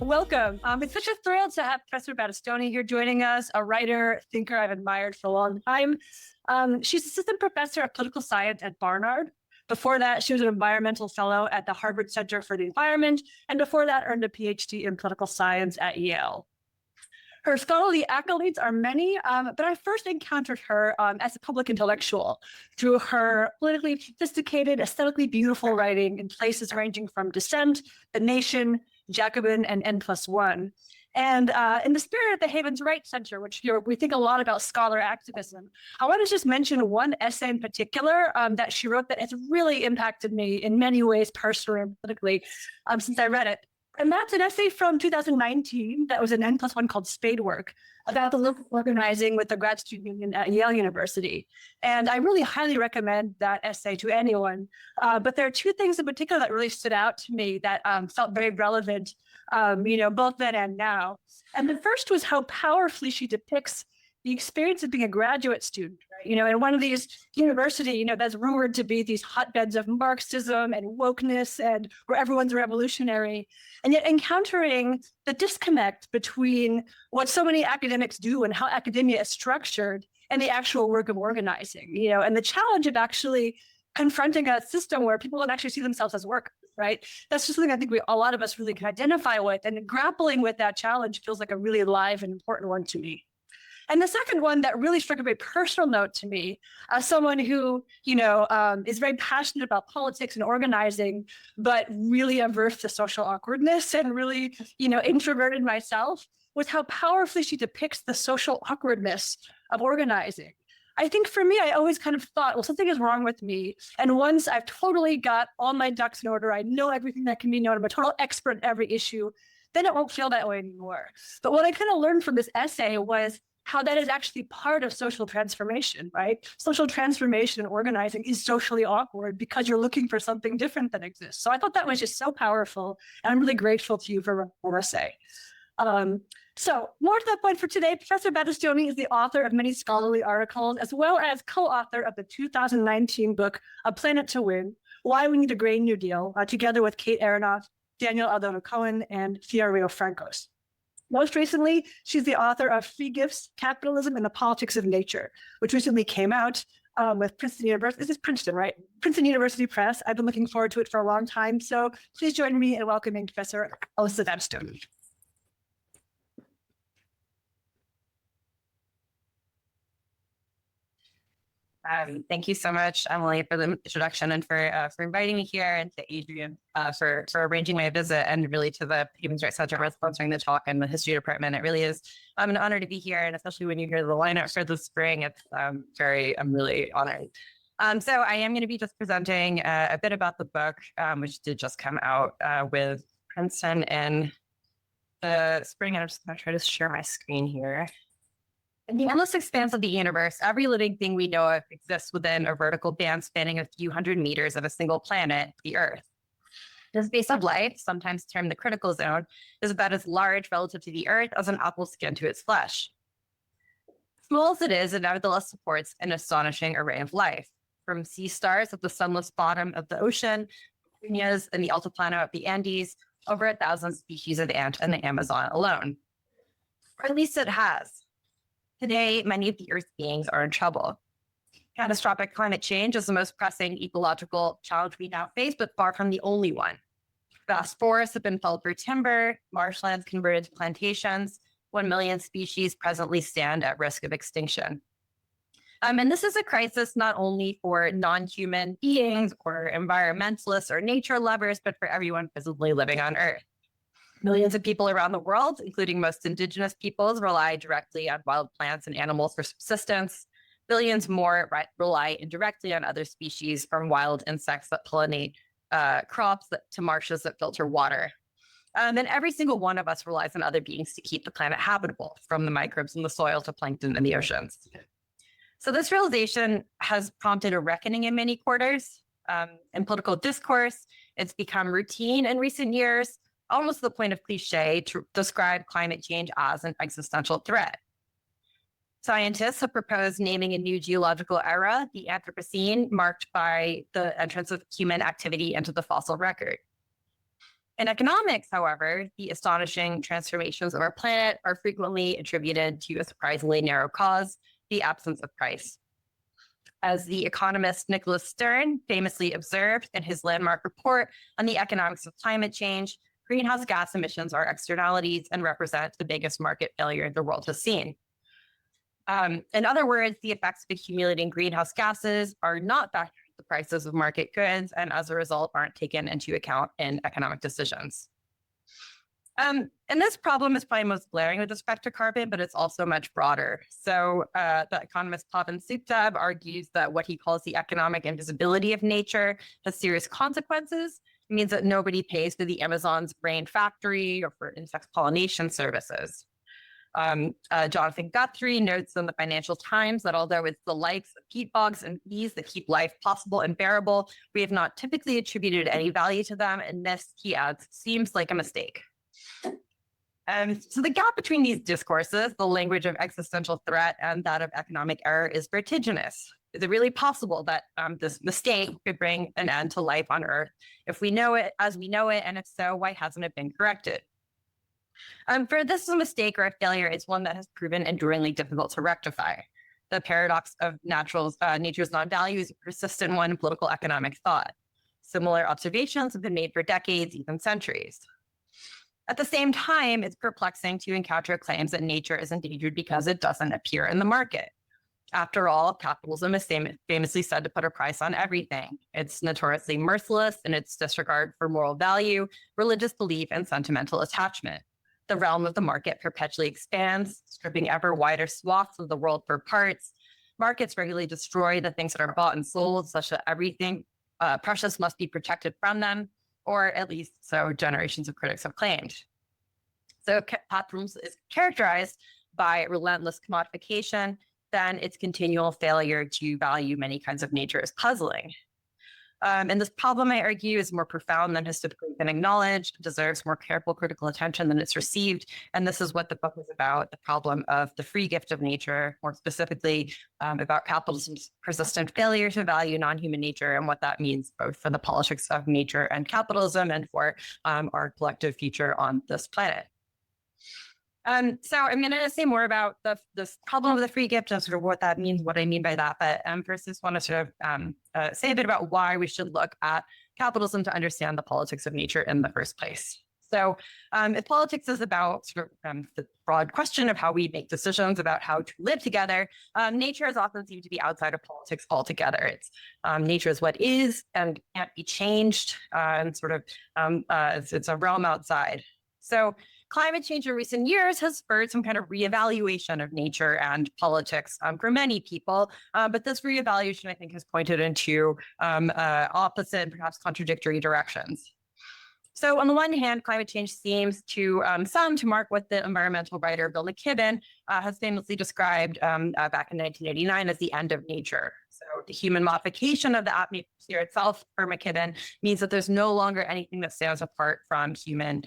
Welcome. It's such a thrill to have Professor Battistoni here joining us, a writer, thinker I've admired for a long time. She's assistant professor of political science at Barnard. Before that, she was an environmental fellow at the Harvard Center for the Environment, and before that, earned a PhD in political science at Yale. Her scholarly accolades are many, but I first encountered her as a public intellectual through her politically sophisticated, aesthetically beautiful writing in places ranging from Dissent, The Nation, Jacobin, and N+1. And in the spirit of the Havens Right Center, which we think a lot about scholar activism, I want to just mention one essay in particular that she wrote that has really impacted me in many ways, personally and politically, since I read it. And that's an essay from 2019 that was an N+1 called Spadework about the local organizing with the grad student union at Yale University. And I really highly recommend that essay to anyone. But there are two things in particular that really stood out to me that felt very relevant, both then and now. And the first was how powerfully she depicts the experience of being a graduate student, right? In one of these university, that's rumored to be these hotbeds of Marxism and wokeness and where everyone's revolutionary, and yet encountering the disconnect between what so many academics do and how academia is structured and the actual work of organizing, and the challenge of actually confronting a system where people don't actually see themselves as workers, right? That's just something I think a lot of us really can identify with, and grappling with that challenge feels like a really live and important one to me. And the second one that really struck a very personal note to me, as someone who, is very passionate about politics and organizing, but really averse to social awkwardness and really, introverted myself, was how powerfully she depicts the social awkwardness of organizing. I think for me, I always kind of thought, well, something is wrong with me. And once I've totally got all my ducks in order, I know everything that can be known, I'm a total expert in every issue, then it won't feel that way anymore. But what I kind of learned from this essay was how that is actually part of social transformation, right? Social transformation and organizing is socially awkward because you're looking for something different that exists. So I thought that was just so powerful, and I'm really grateful to you for what I say. So more to that point for today, Professor Battistoni is the author of many scholarly articles, as well as co-author of the 2019 book, A Planet to Win, Why We Need a Green New Deal, together with Kate Aronoff, Daniel Aldana-Cohen, and Fiorio Francos. Most recently, she's the author of Free Gifts, Capitalism and the Politics of Nature, which recently came out with Princeton University. This is Princeton, right? Princeton University Press. I've been looking forward to it for a long time. So please join me in welcoming Professor Alyssa Battistoni. Thank you so much, Emily, for the introduction and for inviting me here, and to Adrian for arranging my visit, and really to the Havens Right Center for sponsoring the talk and the history department. It really is an honor to be here, and especially when you hear the lineup for the spring, I'm really honored. So I am going to be just presenting a bit about the book, which did just come out with Princeton in the spring, and I'm just going to try to share my screen here. In the endless expanse of the universe, every living thing we know of exists within a vertical band spanning a few hundred meters of a single planet, the Earth. The space of life, sometimes termed the critical zone, is about as large relative to the Earth as an apple's skin to its flesh. Small as it is, it nevertheless supports an astonishing array of life, from sea stars at the sunless bottom of the ocean, piñas in the altiplano of the Andes, over 1,000 species of ant in the Amazon alone. Or at least it has. Today, many of the Earth's beings are in trouble. Catastrophic climate change is the most pressing ecological challenge we now face, but far from the only one. Vast forests have been felled for timber, marshlands converted to plantations, 1 million species presently stand at risk of extinction. And this is a crisis not only for non-human beings or environmentalists or nature lovers, but for everyone physically living on Earth. Millions of people around the world, including most indigenous peoples, rely directly on wild plants and animals for subsistence. Billions more rely indirectly on other species, from wild insects that pollinate crops to marshes that filter water. And every single one of us relies on other beings to keep the planet habitable, from the microbes in the soil to plankton in the oceans. So this realization has prompted a reckoning in many quarters. In political discourse, it's become routine in recent years, almost to the point of cliche, to describe climate change as an existential threat. Scientists have proposed naming a new geological era, the Anthropocene, marked by the entrance of human activity into the fossil record. In economics, however, the astonishing transformations of our planet are frequently attributed to a surprisingly narrow cause, the absence of price. As the economist Nicholas Stern famously observed in his landmark report on the economics of climate change, greenhouse gas emissions are externalities and represent the biggest market failure the world has seen. In other words, the effects of accumulating greenhouse gases are not factored into the prices of market goods, and as a result, aren't taken into account in economic decisions. And this problem is probably most glaring with respect to carbon, but it's also much broader. So the economist Pavan Sukhdev argues that what he calls the economic invisibility of nature has serious consequences. It means that nobody pays for the Amazon's brain factory or for insect pollination services. Jonathan Guthrie notes in the Financial Times that although it's the likes of peat bogs and bees that keep life possible and bearable, we have not typically attributed any value to them. And this, he adds, seems like a mistake. So the gap between these discourses, the language of existential threat and that of economic error, is vertiginous. Is it really possible that this mistake could bring an end to life on Earth if we know it as we know it? And if so, why hasn't it been corrected? For this is a mistake or a failure, it's one that has proven enduringly difficult to rectify. The paradox of nature's non-value is a persistent one in political economic thought. Similar observations have been made for decades, even centuries. At the same time, it's perplexing to encounter claims that nature is endangered because it doesn't appear in the market. After all, capitalism is famously said to put a price on everything. It's notoriously merciless in its disregard for moral value, religious belief, and sentimental attachment. The realm of the market perpetually expands, stripping ever wider swaths of the world for parts. Markets regularly destroy the things that are bought and sold, such that everything precious must be protected from them, or at least so generations of critics have claimed. So capitalism is characterized by relentless commodification, then its continual failure to value many kinds of nature is puzzling. And this problem, I argue, is more profound than has typically been acknowledged, deserves more careful critical attention than it's received. And this is what the book is about, the problem of the free gift of nature, more specifically about capitalism's persistent failure to value non-human nature and what that means both for the politics of nature and capitalism and for our collective future on this planet. So I'm going to say more about this problem of the free gift and sort of what that means, what I mean by that. But first, I just want to sort of say a bit about why we should look at capitalism to understand the politics of nature in the first place. So if politics is about sort of the broad question of how we make decisions about how to live together, nature has often seemed to be outside of politics altogether. It's nature is what is and can't be changed, and sort of it's a realm outside. So climate change in recent years has spurred some kind of reevaluation of nature and politics for many people. But this reevaluation, I think, has pointed into opposite, perhaps contradictory directions. So on the one hand, climate change seems to some to mark what the environmental writer Bill McKibben has famously described back in 1989 as the end of nature. So the human modification of the atmosphere itself for McKibben means that there's no longer anything that stands apart from human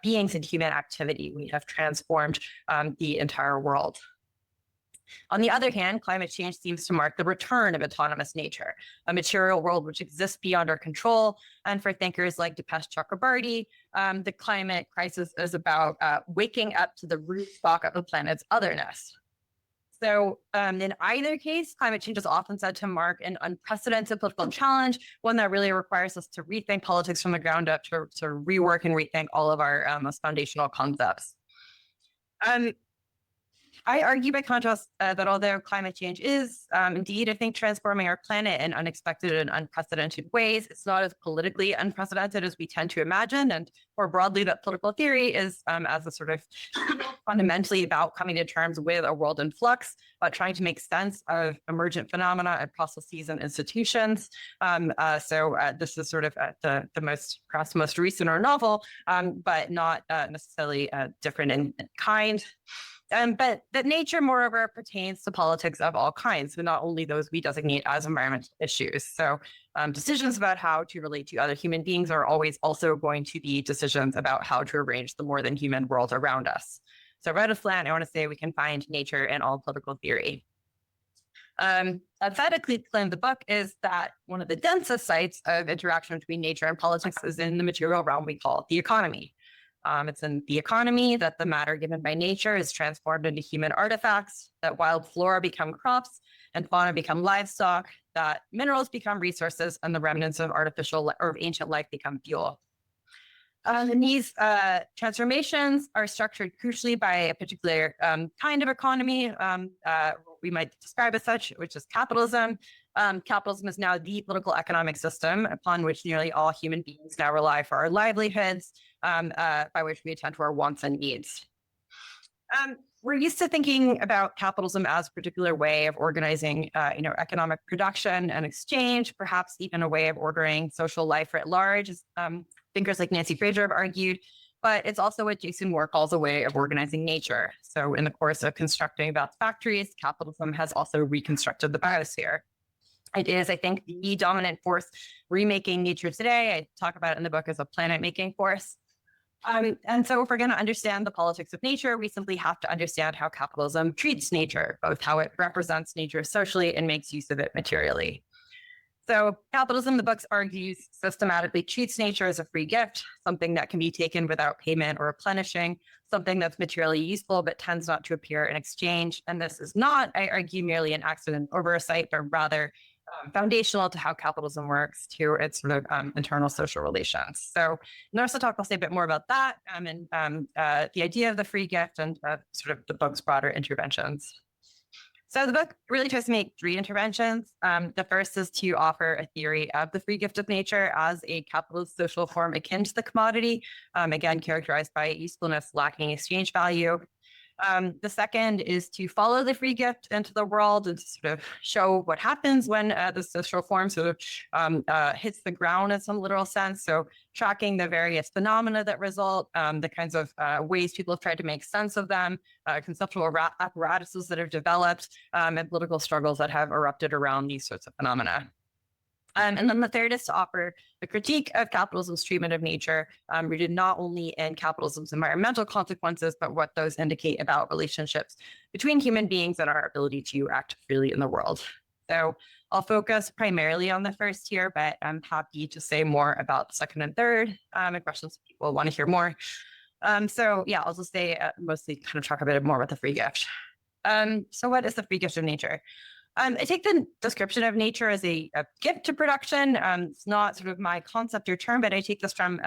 beings and human activity. We have transformed the entire world. On the other hand, climate change seems to mark the return of autonomous nature, a material world which exists beyond our control. And for thinkers like Dipesh Chakrabarty, the climate crisis is about waking up to the root stock of the planet's otherness. So in either case, climate change is often said to mark an unprecedented political challenge, one that really requires us to rethink politics from the ground up, to rework and rethink all of our most foundational concepts. I argue by contrast that although climate change is indeed, I think, transforming our planet in unexpected and unprecedented ways, it's not as politically unprecedented as we tend to imagine. And more broadly, that political theory is as a sort of fundamentally about coming to terms with a world in flux, but trying to make sense of emergent phenomena and processes and institutions. So this is sort of perhaps most recent or novel, but not necessarily different in kind. But that nature, moreover, pertains to politics of all kinds, but not only those we designate as environmental issues. So decisions about how to relate to other human beings are always also going to be decisions about how to arrange the more than human world around us. So right off the bat, I want to say we can find nature in all political theory. Emphatically claim the book is that one of the densest sites of interaction between nature and politics is in the material realm we call the economy. It's in the economy that the matter given by nature is transformed into human artifacts, that wild flora become crops and fauna become livestock, that minerals become resources, and the remnants of artificial or of ancient life become fuel. And these transformations are structured crucially by a particular kind of economy, we might describe as such, which is capitalism. Capitalism is now the political economic system upon which nearly all human beings now rely for our livelihoods, by which we attend to our wants and needs. We're used to thinking about capitalism as a particular way of organizing, economic production and exchange, perhaps even a way of ordering social life at large, as thinkers like Nancy Fraser have argued. But it's also what Jason Moore calls a way of organizing nature. So in the course of constructing vast factories, capitalism has also reconstructed the biosphere. It is, I think, the dominant force remaking nature today. I talk about it in the book as a planet-making force. And so if we're going to understand the politics of nature, we simply have to understand how capitalism treats nature, both how it represents nature socially and makes use of it materially. So capitalism, the book argues, systematically treats nature as a free gift, something that can be taken without payment or replenishing, something that's materially useful but tends not to appear in exchange. And this is not, I argue, merely an accident oversight, but rather foundational to how capitalism works, to its sort of internal social relations. So in the rest of the talk, I'll say a bit more about that and the idea of the free gift and sort of the book's broader interventions. So the book really tries to make three interventions. The first is to offer a theory of the free gift of nature as a capitalist social form akin to the commodity, again, characterized by usefulness lacking exchange value. The second is to follow the free gift into the world and to sort of show what happens when the social form sort of hits the ground in some literal sense. So tracking the various phenomena that result, the kinds of ways people have tried to make sense of them, conceptual apparatuses that have developed, and political struggles that have erupted around these sorts of phenomena. And then the third is to offer a critique of capitalism's treatment of nature, rooted not only in capitalism's environmental consequences, but what those indicate about relationships between human beings and our ability to act freely in the world. So I'll focus primarily on the first here, but I'm happy to say more about the second and third, and questions people want to hear more. So yeah, I'll just say mostly kind of talk a bit more about the free gift. So what is the free gift of nature? I take the description of nature as a gift to production. It's not sort of my concept or term, but I take this from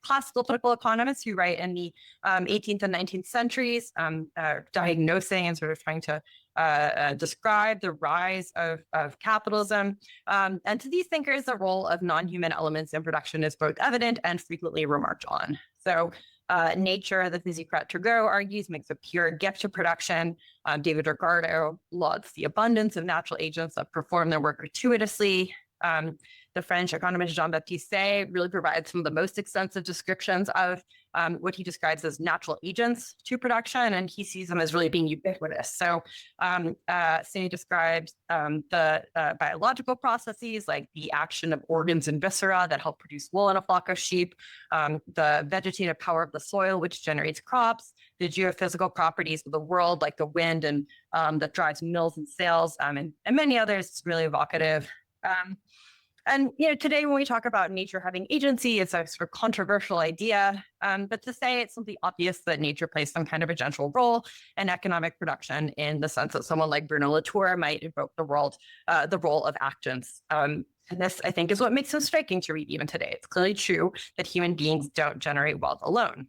classical political economists who write in the 18th and 19th centuries, diagnosing and sort of trying to describe the rise of capitalism. And to these thinkers, the role of non-human elements in production is both evident and frequently remarked on. So nature, the physiocrat Turgot argues, makes a pure gift to production. David Ricardo lauds the abundance of natural agents that perform their work gratuitously. The French economist Jean-Baptiste Say really provides some of the most extensive descriptions of what he describes as natural agents to production, and he sees them as really being ubiquitous. So Say describes the biological processes like the action of organs and viscera that help produce wool in a flock of sheep, the vegetative power of the soil, which generates crops, the geophysical properties of the world, like the wind and that drives mills and sails, and many others. It's really evocative. And today when we talk about nature having agency, it's a sort of controversial idea. But to say it's simply obvious that nature plays some kind of a central role in economic production, in the sense that someone like Bruno Latour might evoke the role of actants. And this, I think, is what makes it striking to read even today. It's clearly true that human beings don't generate wealth alone.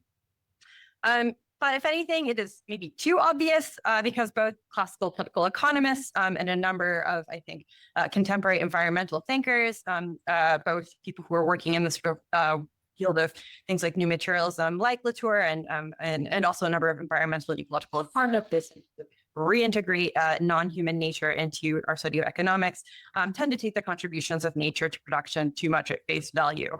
But if anything, it is maybe too obvious because both classical political economists and a number of, I think, contemporary environmental thinkers, both people who are working in the sort of field of things like new materialism, like Latour, and also a number of environmental and ecological economists reintegrate non-human nature into our study of economics, tend to take the contributions of nature to production too much at face value.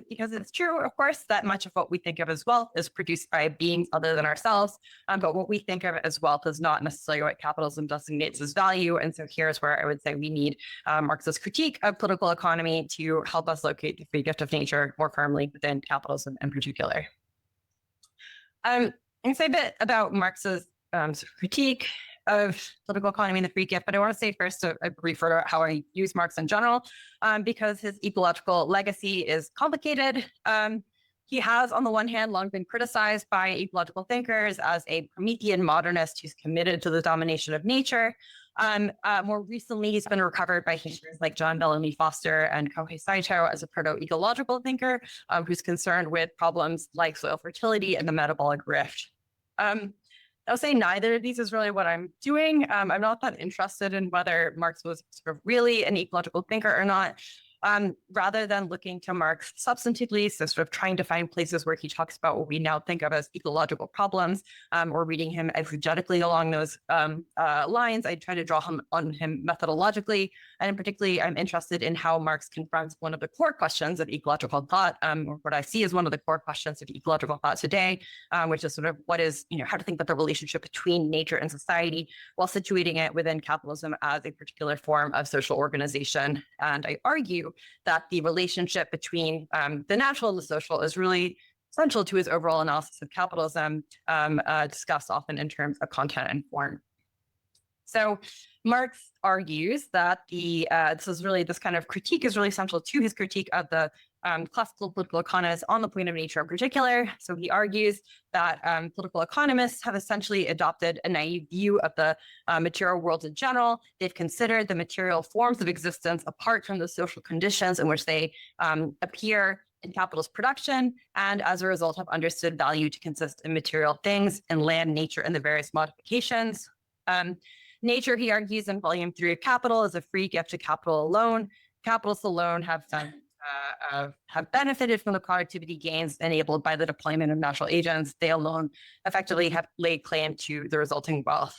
Because it's true, of course, that much of what we think of as wealth is produced by beings other than ourselves. But what we think of as wealth is not necessarily what capitalism designates as value. And so here's where I would say we need Marxist critique of political economy to help us locate the free gift of nature more firmly within capitalism in particular. I can say a bit about Marx's critique of political economy and the free gift, but I want to say first a brief word about how I use Marx in general, because his ecological legacy is complicated. He has, on the one hand, long been criticized by ecological thinkers as a Promethean modernist who's committed to the domination of nature. More recently, he's been recovered by thinkers like John Bellamy Foster and Kohei Saito as a proto-ecological thinker who's concerned with problems like soil fertility and the metabolic rift. I'll say neither of these is really what I'm doing. I'm not that interested in whether Marx was sort of really an ecological thinker or not. Rather than looking to Marx substantively, so sort of trying to find places where he talks about what we now think of as ecological problems, or reading him exegetically along those lines, I try to draw on him methodologically. And particularly, I'm interested in how Marx confronts one of the core questions of ecological thought, or what I see as one of the core questions of ecological thought today, which is sort of what is, how to think about the relationship between nature and society while situating it within capitalism as a particular form of social organization. And I argue that the relationship between the natural and the social is really central to his overall analysis of capitalism, discussed often in terms of content and form. So Marx argues that this kind of critique is really central to his critique of the classical political economists on the point of nature in particular. So he argues that political economists have essentially adopted a naive view of the material world in general. They've considered the material forms of existence apart from the social conditions in which they appear in capitalist production, and as a result have understood value to consist in material things and land, nature, and the various modifications. Nature, he argues in volume 3 of Capital, is a free gift to capital alone. Capitalists alone have benefited from the productivity gains enabled by the deployment of natural agents. They alone effectively have laid claim to the resulting wealth.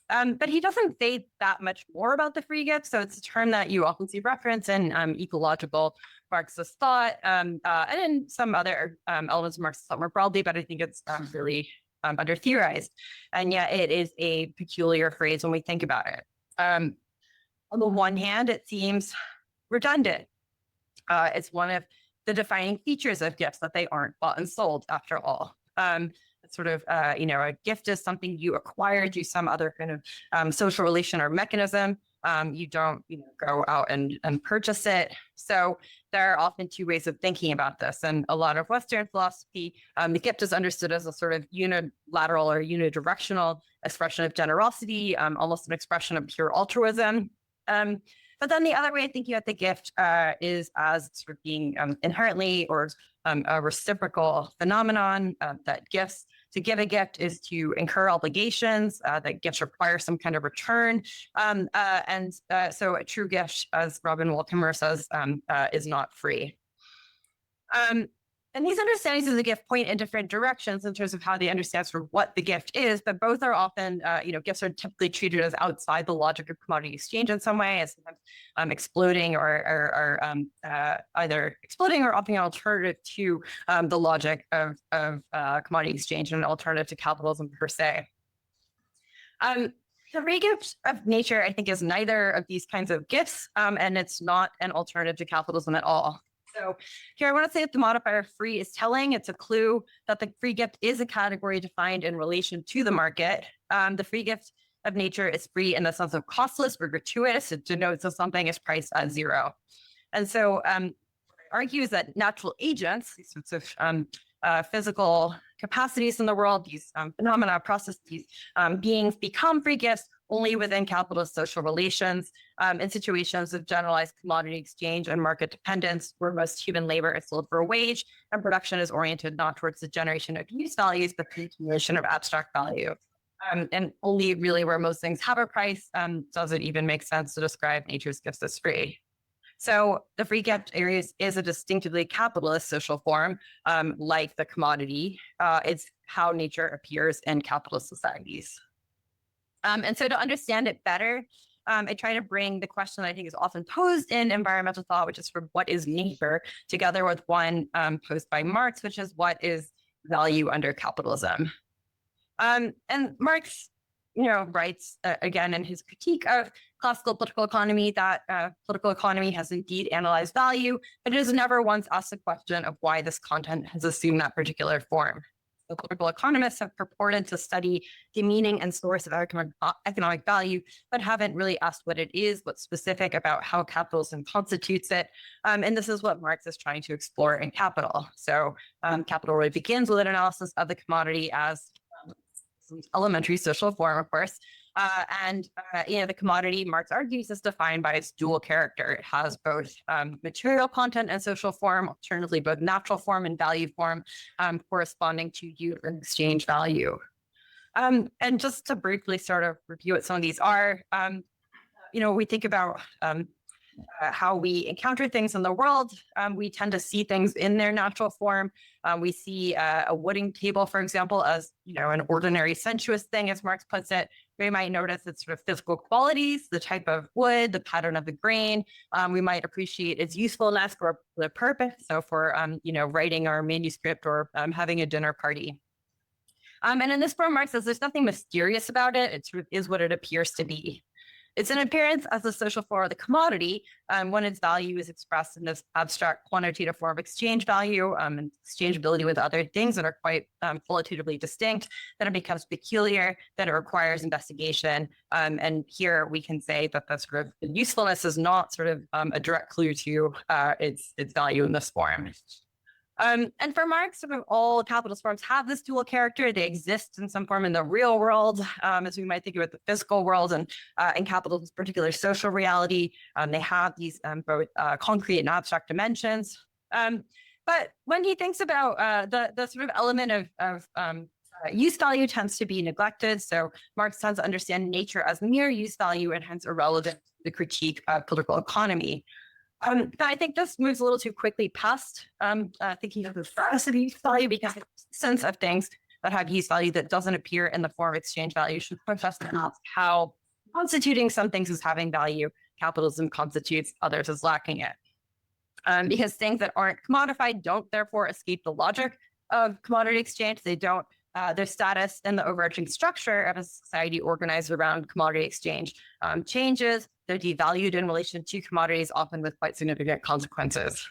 But he doesn't say that much more about the free gift. So it's a term that you often see reference in ecological Marxist thought, and in some other elements of Marxist thought more broadly, but I think it's really under theorized. And yet it is a peculiar phrase when we think about it. On the one hand, it seems redundant. It's one of the defining features of gifts that they aren't bought and sold after all. It's sort of, a gift is something you acquire through some other kind of social relation or mechanism. You don't, go out and purchase it. So there are often two ways of thinking about this. And a lot of Western philosophy, the gift is understood as a sort of unilateral or unidirectional expression of generosity, almost an expression of pure altruism. But then the other way of thinking about the gift is as sort of being inherently or a reciprocal phenomenon, that gifts, to give a gift is to incur obligations, that gifts require some kind of return. So a true gift, as Robin Waldheimer says, is not free. And these understandings of the gift point in different directions in terms of how they understand sort of what the gift is, but both are often, gifts are typically treated as outside the logic of commodity exchange in some way, as sometimes exploding or either exploding or offering an alternative to the logic of commodity exchange and an alternative to capitalism per se. The free gift of nature, I think, is neither of these kinds of gifts, and it's not an alternative to capitalism at all. So here I want to say that the modifier free is telling. It's a clue that the free gift is a category defined in relation to the market. The free gift of nature is free in the sense of costless or gratuitous. It denotes that something is priced at zero. And so argues that natural agents, these sorts of physical capacities in the world, these phenomena, processes, beings become free gifts only within capitalist social relations, in situations of generalized commodity exchange and market dependence, where most human labor is sold for a wage and production is oriented not towards the generation of use values, but the accumulation of abstract value. And only really where most things have a price does it even make sense to describe nature's gifts as free. So the free gift is a distinctively capitalist social form, like the commodity. It's how nature appears in capitalist societies. And so to understand it better, I try to bring the question that I think is often posed in environmental thought, which is for what is nature, together with one posed by Marx, which is what is value under capitalism. And Marx, writes again in his critique of classical political economy that political economy has indeed analyzed value, but it has never once asked the question of why this content has assumed that particular form. So political economists have purported to study the meaning and source of economic value, but haven't really asked what it is, what's specific about how capitalism constitutes it. And this is what Marx is trying to explore in Capital. So Capital really begins with an analysis of the commodity as elementary social form, of course. The commodity, Marx argues, is defined by its dual character. It has both material content and social form, alternatively both natural form and value form, corresponding to use and exchange value. And just to briefly sort of review what some of these are, we think about how we encounter things in the world. We tend to see things in their natural form. We see a wooden table, for example, as an ordinary sensuous thing, as Marx puts it. We might notice its sort of physical qualities, the type of wood, the pattern of the grain. We might appreciate its usefulness for the purpose. So for writing our manuscript or having a dinner party. And in this form, Marx says there's nothing mysterious about it. It sort of is what it appears to be. It's an appearance as a social form of the commodity when its value is expressed in this abstract quantitative form of exchange value and exchangeability with other things that are quite qualitatively distinct, then it becomes peculiar, then it requires investigation. And here we can say that the sort of usefulness is not sort of a direct clue to its value in this form. And for Marx, sort of all capitalist forms have this dual character. They exist in some form in the real world, as we might think about the physical world, and in capital's particular social reality. They have these both concrete and abstract dimensions. But when he thinks about the sort of element of use value tends to be neglected. So Marx tends to understand nature as mere use value and hence irrelevant to the critique of political economy. But I think this moves a little too quickly past thinking of the status of use value, because the sense of things that have use value that doesn't appear in the form of exchange value should push us to ask how constituting some things as having value, capitalism constitutes others as lacking it. Because things that aren't commodified don't therefore escape the logic of commodity exchange. They don't. Their status and the overarching structure of a society organized around commodity exchange changes. They're devalued in relation to commodities, often with quite significant consequences.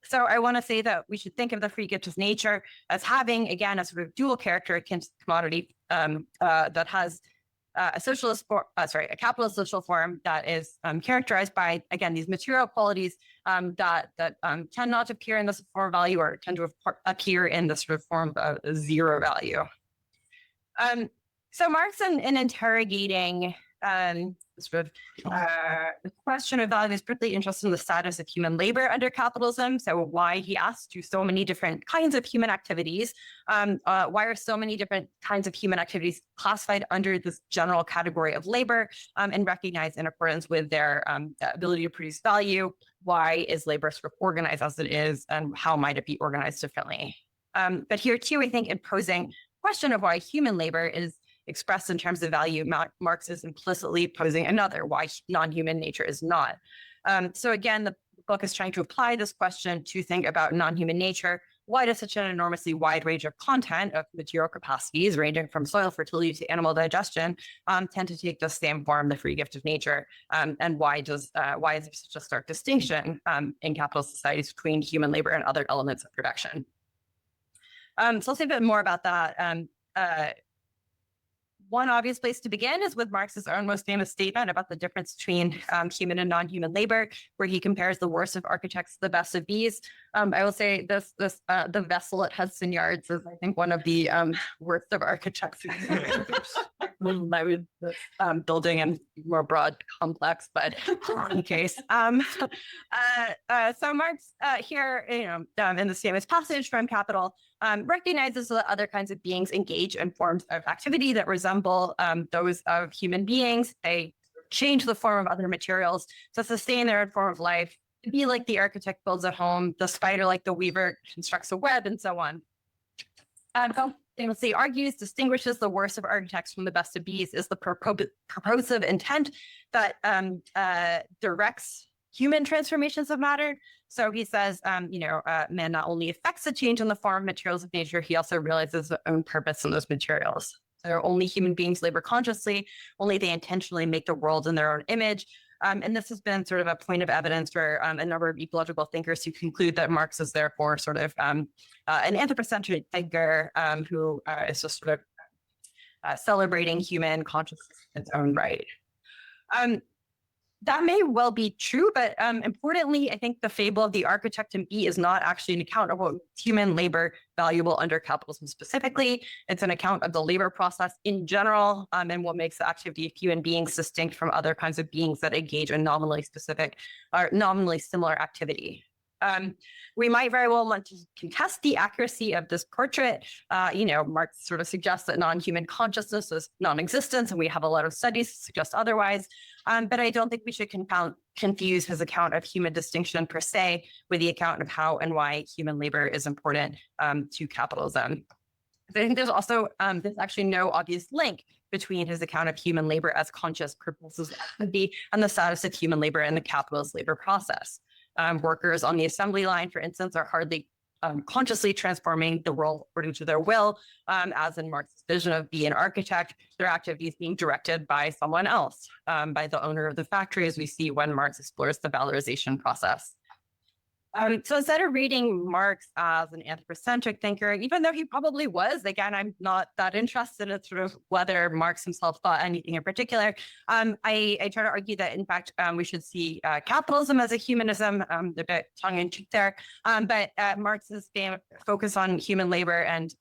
So I want to say that we should think of the free gift of nature as having, again, a sort of dual character akin to commodity that has a capitalist social form that is characterized by, again, these material qualities that tend not to appear in the form of value or tend to appear in the sort of form of zero value. So Marx, in interrogating the question of value, is particularly interested in the status of human labor under capitalism. So why, he asks, do so many different kinds of human activities, why are so many different kinds of human activities classified under this general category of labor and recognized in accordance with their ability to produce value? Why is labor sort of organized as it is, and how might it be organized differently? But here too, I think in posing the question of why human labor is expressed in terms of value, Marx is implicitly posing another, why non-human nature is not. So again, the book is trying to apply this question to think about non-human nature. Why does such an enormously wide range of content of material capacities, ranging from soil fertility to animal digestion, tend to take the same form, the free gift of nature? And why is there such a stark distinction in capitalist societies between human labor and other elements of production? So I'll say a bit more about that. One obvious place to begin is with Marx's own most famous statement about the difference between human and non-human labor, where he compares the worst of architects to the best of bees. I will say the vessel at Hudson Yards is, I think, one of the worst of architects. Building and more broad, complex, but in any case. So Marx here, in this famous passage from Capital, recognizes that other kinds of beings engage in forms of activity that resemble those of human beings. They change the form of other materials to sustain their own form of life, to be like the architect builds a home, the spider like the weaver constructs a web, and so on. Famously argues, distinguishes the worst of architects from the best of bees is the purposive intent that directs human transformations of matter. So he says, man not only affects the change in the form of materials of nature, he also realizes his own purpose in those materials. So only human beings labor consciously, only they intentionally make the world in their own image. And this has been sort of a point of evidence for a number of ecological thinkers who conclude that Marx is therefore sort of an anthropocentric thinker who is just sort of celebrating human consciousness in its own right. That may well be true, but importantly, I think the fable of the architect and bee is not actually an account of what human labor valuable under capitalism specifically. It's an account of the labor process in general and what makes the activity of human beings distinct from other kinds of beings that engage in nominally specific or nominally similar activity. We might very well want to contest the accuracy of this portrait. Marx sort of suggests that non-human consciousness is non-existence, and we have a lot of studies to suggest otherwise. But I don't think we should confuse his account of human distinction per se with the account of how and why human labor is important to capitalism. I think there's also there's actually no obvious link between his account of human labor as conscious purposes of activity and the status of human labor in the capitalist labor process. Workers on the assembly line, for instance, are hardly consciously transforming the world according to their will, as in Marx's vision of being an architect, their activities being directed by someone else, by the owner of the factory, as we see when Marx explores the valorization process. So instead of reading Marx as an anthropocentric thinker, even though he probably was, again, I'm not that interested in sort of whether Marx himself thought anything in particular. I try to argue that, in fact, we should see capitalism as a humanism, a bit tongue-in-cheek there. But Marx's focus on human labor and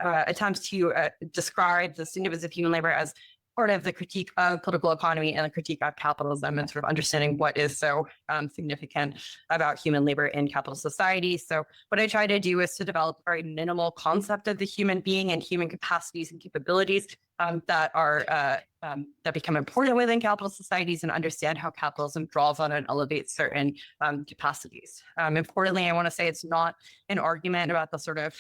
attempts to describe the significance of human labor as part of the critique of political economy and the critique of capitalism and sort of understanding what is so significant about human labor in capitalist society. So what I try to do is to develop a very minimal concept of the human being and human capacities and capabilities that become important within capitalist societies, and understand how capitalism draws on and elevates certain capacities. Importantly, I want to say it's not an argument about the sort of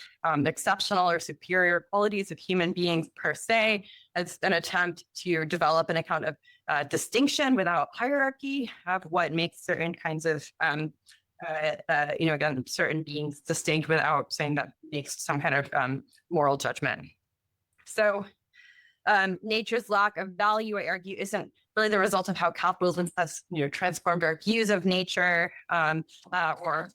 exceptional or superior qualities of human beings per se. It's an attempt to develop an account of distinction without hierarchy of what makes certain kinds of again, certain beings distinct without saying that makes some kind of moral judgment. So nature's lack of value, I argue, isn't really the result of how capitalism has transformed our views of nature or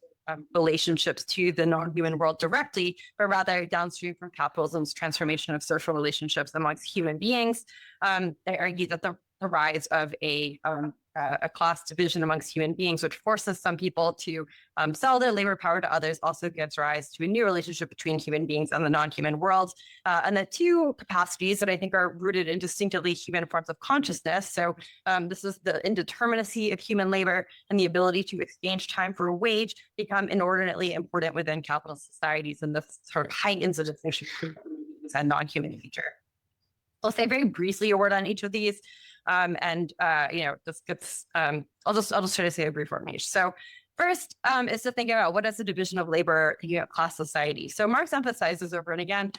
relationships to the non-human world directly, but rather downstream from capitalism's transformation of social relationships amongst human beings. I argue that the rise of a class division amongst human beings, which forces some people to sell their labor power to others, also gives rise to a new relationship between human beings and the non-human world. And the two capacities that I think are rooted in distinctively human forms of consciousness. So this is the indeterminacy of human labor and the ability to exchange time for a wage become inordinately important within capitalist societies, and this sort of heightens the distinction between human beings and non-human nature. I'll say very briefly a word on each of these. This gets, I'll just try to say a brief word on each. So first is to think about what is the division of labor in class society. So Marx emphasizes over and again,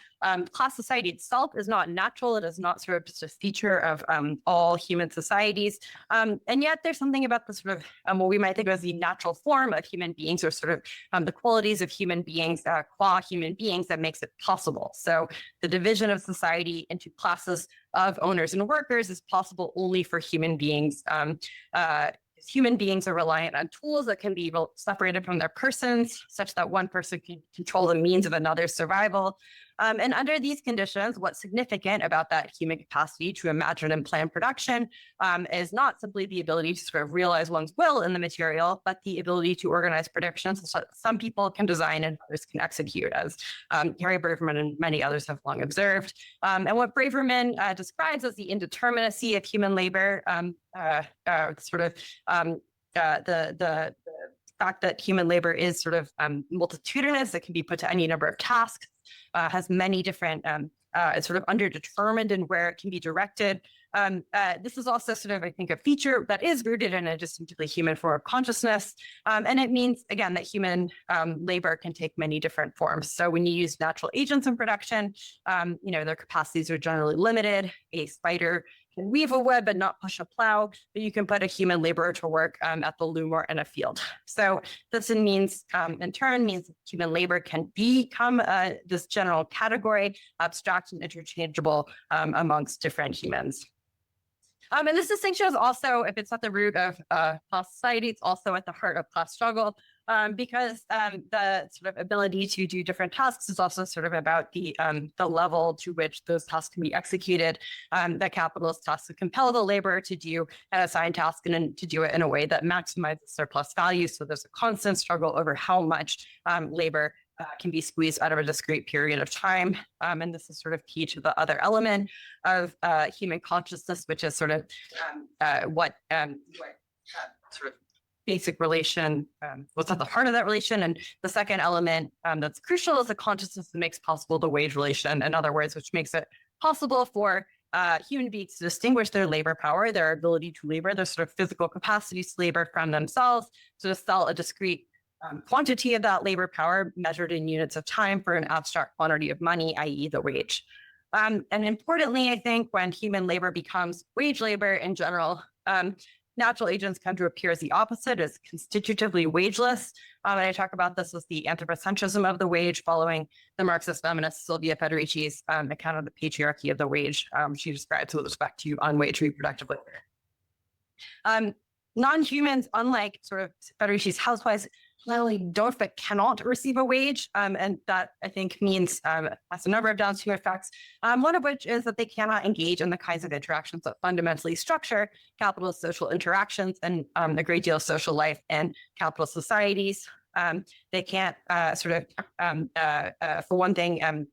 class society itself is not natural. It is not sort of just a feature of all human societies. And yet there's something about the sort of what we might think of as the natural form of human beings, or sort of the qualities of human beings, qua human beings, that makes it possible. So the division of society into classes of owners and workers is possible only for human beings. Human beings are reliant on tools that can be separated from their persons, such that one person can control the means of another's survival. And under these conditions, what's significant about that human capacity to imagine and plan production is not simply the ability to sort of realize one's will in the material, but the ability to organize production so that some people can design and others can execute, as Harry Braverman and many others have long observed. And what Braverman describes as the indeterminacy of human labor, the fact that human labor is sort of multitudinous, it can be put to any number of tasks, has many different, it's sort of underdetermined in where it can be directed, This is also sort of, I think, a feature that is rooted in a distinctively human form of consciousness. And it means, again, that human labor can take many different forms. So when you use natural agents in production, their capacities are generally limited. A spider can weave a web but not push a plow, but you can put a human laborer to work at the loom or in a field. So this means, in turn, means human labor can become this general category, abstract and interchangeable amongst different humans. And this distinction is also, if it's at the root of class society, it's also at the heart of class struggle, because the sort of ability to do different tasks is also sort of about the level to which those tasks can be executed. The capitalist tasks to compel the laborer to do an assigned task and to do it in a way that maximizes surplus value. So there's a constant struggle over how much labor can be squeezed out of a discrete period of time. And this is sort of key to the other element of human consciousness, which is sort of what sort of basic relation, what's at the heart of that relation. And the second element that's crucial is the consciousness that makes possible the wage relation. In other words, which makes it possible for human beings to distinguish their labor power, their ability to labor, their sort of physical capacities to labor from themselves, to sell a discrete quantity of that labor power measured in units of time for an abstract quantity of money, i.e. the wage. And importantly, I think when human labor becomes wage labor in general, natural agents come to appear as the opposite, as constitutively wageless. And I talk about this as the anthropocentrism of the wage, following the Marxist feminist Sylvia Federici's account of the patriarchy of the wage. She describes with respect to unwaged reproductive labor. Non-humans, unlike sort of Federici's housewives, not only don't but cannot receive a wage, and that I think means has a number of downstream effects, one of which is that they cannot engage in the kinds of interactions that fundamentally structure capitalist social interactions and a great deal of social life in capitalist societies. They can't for one thing,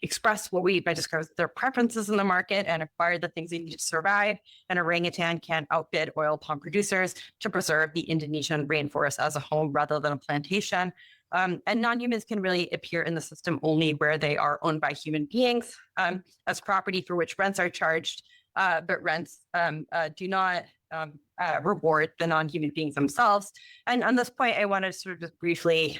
express what we might describe as their preferences in the market and acquire the things they need to survive. An orangutan can outbid oil palm producers to preserve the Indonesian rainforest as a home rather than a plantation. And non-humans can really appear in the system only where they are owned by human beings as property for which rents are charged, but rents do not reward the non-human beings themselves. And on this point, I want to sort of just briefly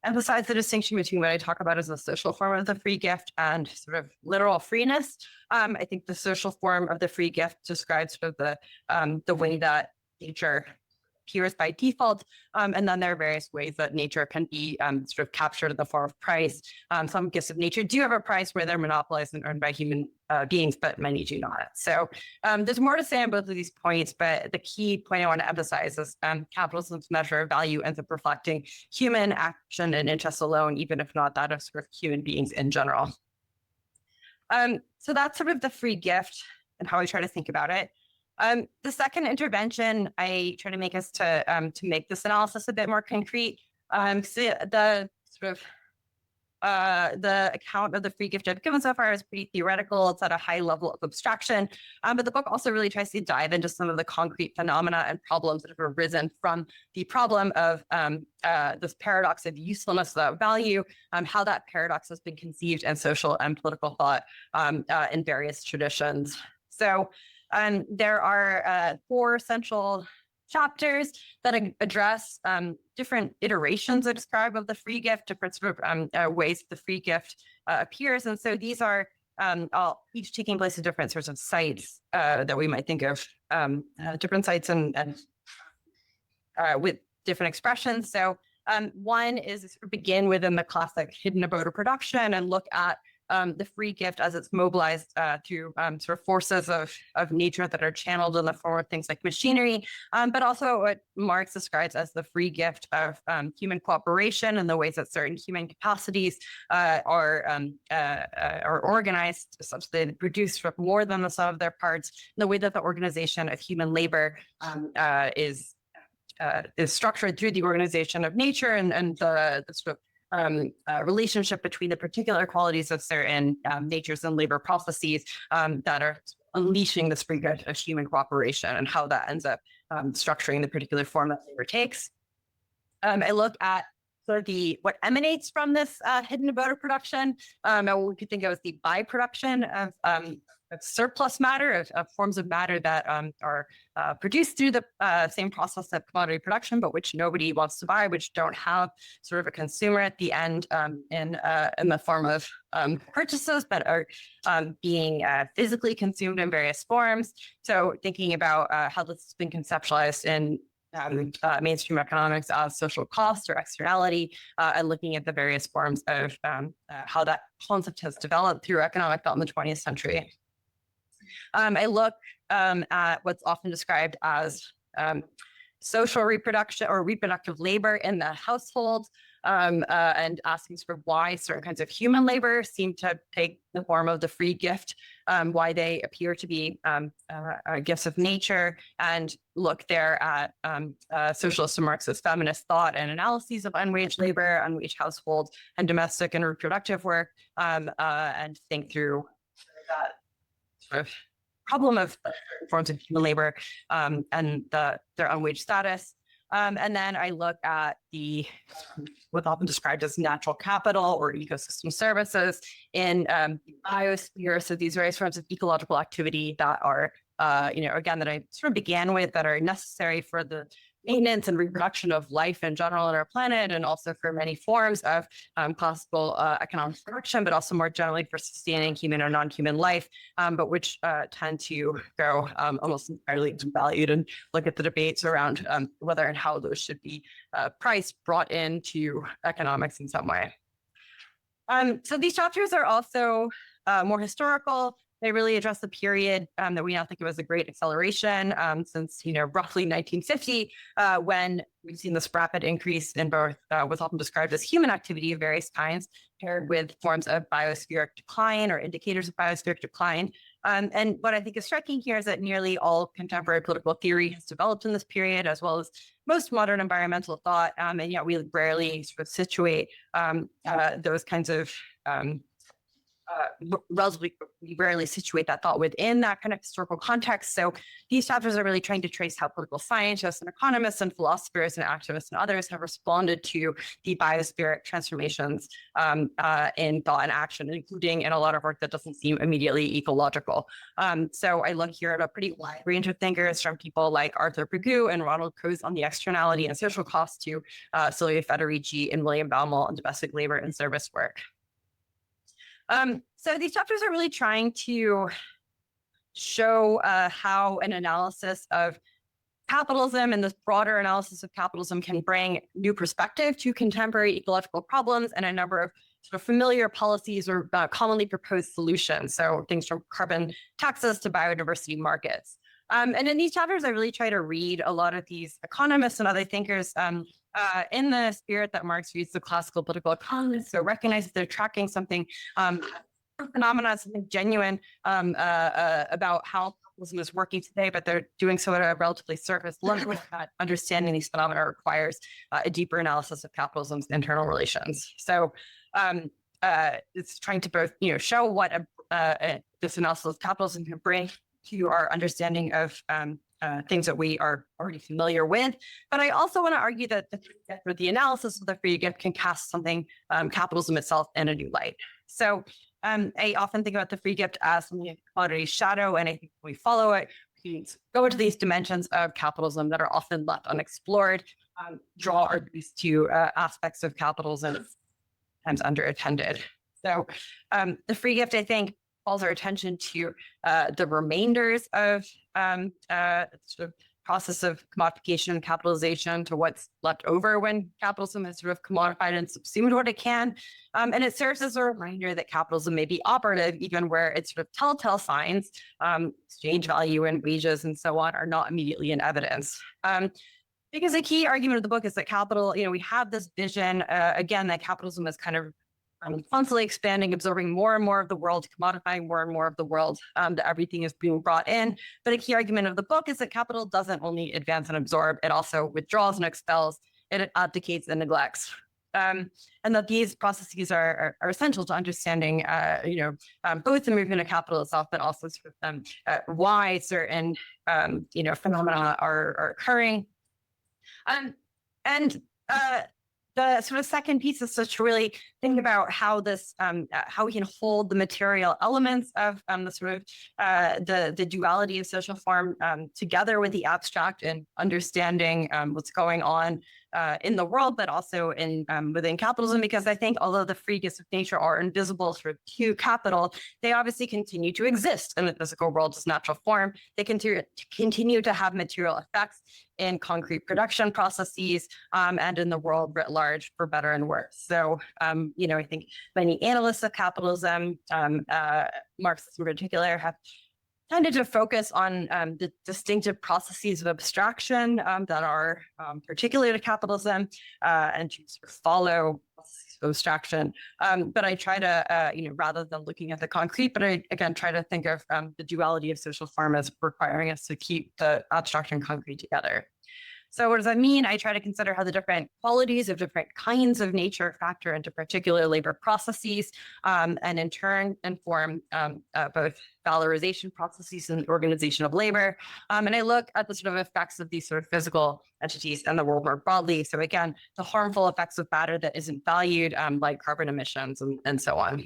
emphasize the distinction between what I talk about as a social form of the free gift and sort of literal freeness. I think the social form of the free gift describes sort of the way that nature appears by default. And then there are various ways that nature can be sort of captured in the form of price. Some gifts of nature do have a price where they're monopolized and earned by human beings, but many do not. So there's more to say on both of these points, but the key point I want to emphasize is capitalism's measure of value ends up reflecting human action and interest alone, even if not that of sort of human beings in general. So that's sort of the free gift and how I try to think about it. The second intervention, I try to make us to make this analysis a bit more concrete. So the sort of the account of the free gift I've given so far is pretty theoretical. It's at a high level of abstraction, but the book also really tries to dive into some of the concrete phenomena and problems that have arisen from the problem of this paradox of usefulness without value, how that paradox has been conceived in social and political thought in various traditions. So there are 4 central chapters that address different iterations I describe of the free gift, different sort of ways the free gift appears. And so these are all each taking place at different sorts of sites that we might think of, different sites and with different expressions. So one is sort of begin within the classic hidden abode of production and look at the free gift as it's mobilized through sort of forces of nature that are channeled in the form of things like machinery, but also what Marx describes as the free gift of human cooperation and the ways that certain human capacities are organized such that they produce sort of more than the sum of their parts, and the way that the organization of human labor is structured through the organization of nature and the sort of relationship between the particular qualities of certain natures and labor processes that are unleashing the free gift of human cooperation and how that ends up structuring the particular form that labor takes. I look at sort of what emanates from this hidden voter production, and what we could think of as the byproduction of surplus matter, of forms of matter that are produced through the same process of commodity production, but which nobody wants to buy, which don't have sort of a consumer at the end in the form of purchases, but are being physically consumed in various forms. So thinking about how this has been conceptualized in mainstream economics as social cost or externality, and looking at the various forms of how that concept has developed through economic thought in the 20th century. I look at what's often described as social reproduction or reproductive labor in the household, and asking sort of why certain kinds of human labor seem to take the form of the free gift, why they appear to be gifts of nature, and look there at socialist and Marxist feminist thought and analyses of unwaged labor, unwaged household, and domestic and reproductive work, and think through that sort of problem of forms of human labor and their unwaged status. And then I look at what's often described as natural capital or ecosystem services in the biosphere. So these various forms of ecological activity that are, again, that I sort of began with, that are necessary for the maintenance and reproduction of life in general on our planet, and also for many forms of classical economic production, but also more generally for sustaining human or non-human life, but which tend to go almost entirely devalued, and look at the debates around whether and how those should be priced, brought into economics in some way. So these chapters are also more historical. They really address the period that we now think of as the Great Acceleration, since roughly 1950, when we've seen this rapid increase in both what's often described as human activity of various kinds, paired with forms of biospheric decline or indicators of biospheric decline. And what I think is striking here is that nearly all contemporary political theory has developed in this period, as well as most modern environmental thought, and yet we rarely sort of situate those kinds of relatively rarely situate that thought within that kind of historical context. So these chapters are really trying to trace how political scientists and economists and philosophers and activists and others have responded to the biospheric transformations in thought and action, including in a lot of work that doesn't seem immediately ecological. So I look here at a pretty wide range of thinkers, from people like Arthur Pigou and Ronald Coase on the externality and social cost, to Silvia Federici and William Baumol on domestic labor and service work. So these chapters are really trying to show how an analysis of capitalism and this broader analysis of capitalism can bring new perspective to contemporary ecological problems and a number of sort of familiar policies or commonly proposed solutions. So things from carbon taxes to biodiversity markets. And in these chapters, I really try to read a lot of these economists and other thinkers in the spirit that Marx reads the classical political economists. So recognize that they're tracking something, phenomena, something genuine about how capitalism is working today, but they're doing so at a relatively surface level. Understanding these phenomena requires a deeper analysis of capitalism's internal relations. So it's trying to both, show what this analysis of capitalism can bring to our understanding of things that we are already familiar with. But I also want to argue that the analysis of the free gift can cast something, capitalism itself, in a new light. So I often think about the free gift as something commodity shadow, and I think when we follow it, we go into these dimensions of capitalism that are often left unexplored, draw our views to aspects of capitalism sometimes underattended. So the free gift, I think, calls our attention to the remainders of sort of process of commodification and capitalization, to what's left over when capitalism has sort of commodified and subsumed what it can. And it serves as a reminder that capitalism may be operative even where its sort of telltale signs, exchange value and wages and so on, are not immediately in evidence. Because a key argument of the book is that capital, we have this vision, again, that capitalism is kind of constantly expanding, absorbing more and more of the world, commodifying more and more of the world, that everything is being brought in. But a key argument of the book is that capital doesn't only advance and absorb, it also withdraws and expels, it abdicates and neglects. And that these processes are essential to understanding, both the movement of capital itself, but also sort of why certain, phenomena are occurring. the sort of second piece is to really think about how this, how we can hold the material elements of the sort of the duality of social form together with the abstract and understanding what's going on in the world, but also in within capitalism. Because I think although the free gifts of nature are invisible sort of to capital, they obviously continue to exist in the physical world as natural form. They continue to have material effects in concrete production processes and in the world writ large, for better and worse. So, I think many analysts of capitalism, Marxists in particular, have tended to focus on the distinctive processes of abstraction that are particular to capitalism and to sort of follow processes of abstraction. But I try to, rather than looking at the concrete, but I, again, try to think of the duality of social form as requiring us to keep the abstract and concrete together. So what does that mean? I try to consider how the different qualities of different kinds of nature factor into particular labor processes and in turn inform both valorization processes and organization of labor. And I look at the sort of effects of these sort of physical entities and the world more broadly. So again, the harmful effects of matter that isn't valued, like carbon emissions and so on.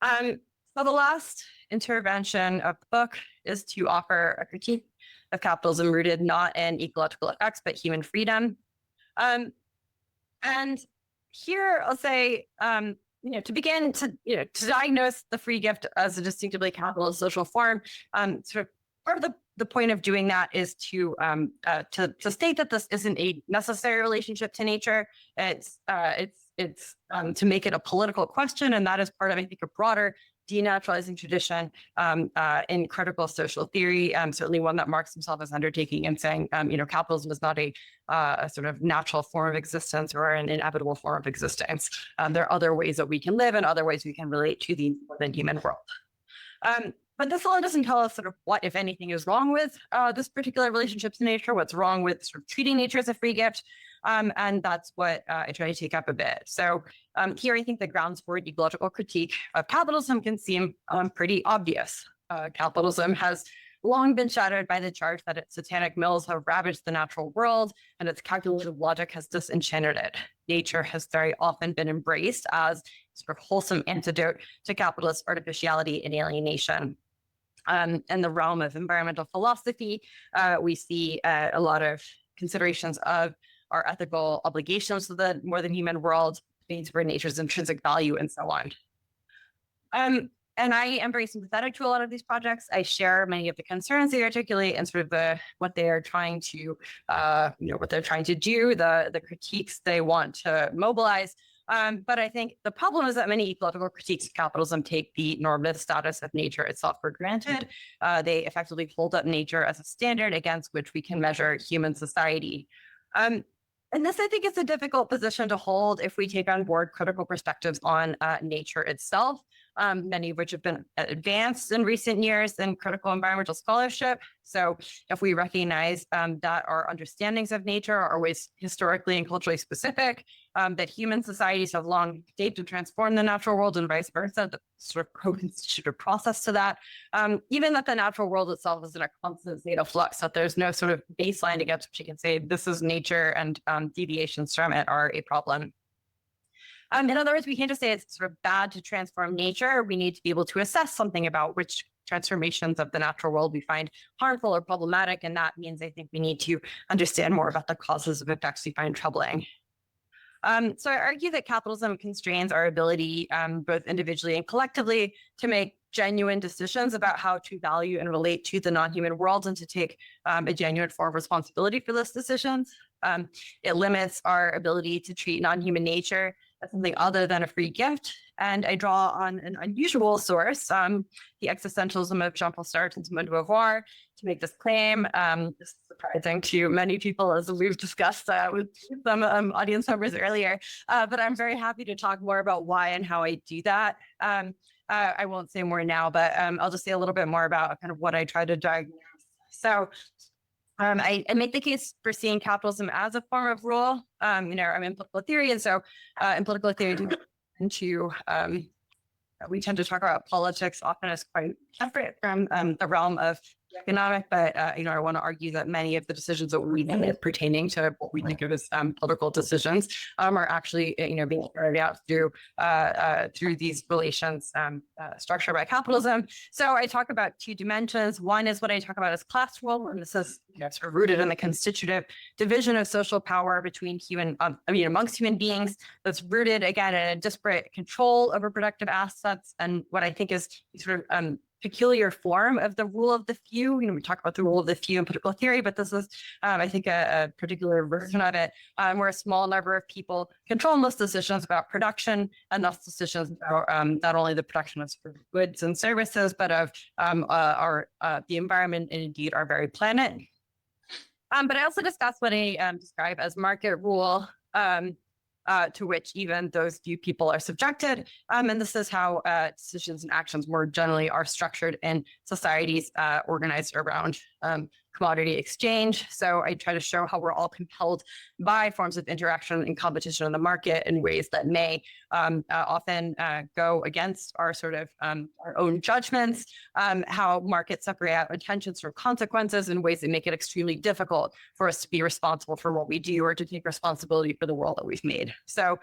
So the last intervention of the book is to offer a critique of capitalism rooted not in ecological effects, but human freedom. And here I'll say, to begin to diagnose the free gift as a distinctively capitalist social form, sort of part of the point of doing that is to state that this isn't a necessary relationship to nature. It's to make it a political question, and that is part of, I think, a broader denaturalizing tradition in critical social theory, certainly one that Marx himself is undertaking and saying, capitalism is not a sort of natural form of existence or an inevitable form of existence. There are other ways that we can live and other ways we can relate to the more than human world. But this all doesn't tell us sort of what, if anything, is wrong with this particular relationship to nature, what's wrong with sort of treating nature as a free gift. And that's what I try to take up a bit. So here, I think the grounds for ecological critique of capitalism can seem pretty obvious. Capitalism has long been shattered by the charge that its satanic mills have ravaged the natural world and its calculative logic has disenchanted it. Nature has very often been embraced as sort of wholesome antidote to capitalist artificiality and alienation. In the realm of environmental philosophy, we see a lot of considerations of our ethical obligations to the more than human world, means for nature's intrinsic value, and so on. And I am very sympathetic to a lot of these projects. I share many of the concerns they articulate and sort of what they are trying to, what they're trying to do, the critiques they want to mobilize. But I think the problem is that many ecological critiques of capitalism take the normative status of nature itself for granted. They effectively hold up nature as a standard against which we can measure human society. And this, I think, is a difficult position to hold if we take on board critical perspectives on nature itself, many of which have been advanced in recent years in critical environmental scholarship. So if we recognize that our understandings of nature are always historically and culturally specific, that human societies have long shaped and transformed the natural world and vice versa, the sort of co-constitutive process to that, even that the natural world itself is in a constant state of flux, that there's no sort of baseline against which you can say this is nature and deviations from it are a problem. In other words, we can't just say it's sort of bad to transform nature. We need to be able to assess something about which transformations of the natural world we find harmful or problematic. And that means I think we need to understand more about the causes of effects we find troubling. So I argue that capitalism constrains our ability, both individually and collectively, to make genuine decisions about how to value and relate to the non-human world and to take a genuine form of responsibility for those decisions. It limits our ability to treat non-human nature as something other than a free gift. And I draw on an unusual source, the existentialism of Jean-Paul Sartre and Simone de Beauvoir, to make this claim. This is surprising to many people, as we've discussed with some audience members earlier. But I'm very happy to talk more about why and how I do that. I won't say more now, but I'll just say a little bit more about kind of what I try to diagnose. So I make the case for seeing capitalism as a form of rule. I'm in political theory, and so in political theory, we tend to talk about politics often as quite separate from the realm of economic, but I want to argue that many of the decisions that we make pertaining to what we think of as political decisions are actually being carried out through these relations structured by capitalism. So I talk about two dimensions. One is what I talk about as class role, and this is sort of rooted in the constitutive division of social power between amongst human beings. That's rooted again in a disparate control over productive assets, and what I think is sort of peculiar form of the rule of the few. We talk about the rule of the few in political theory, but this is, I think, a particular version of it, where a small number of people control most decisions about production, and thus decisions about not only the production of goods and services, but of the environment and indeed our very planet. But I also discuss what I describe as market rule, to which even those few people are subjected. And this is how decisions and actions more generally are structured in societies organized around commodity exchange. So I try to show how we're all compelled by forms of interaction and competition in the market in ways that may often go against our sort of our own judgments, how markets separate out intentions from consequences in ways that make it extremely difficult for us to be responsible for what we do or to take responsibility for the world that we've made. So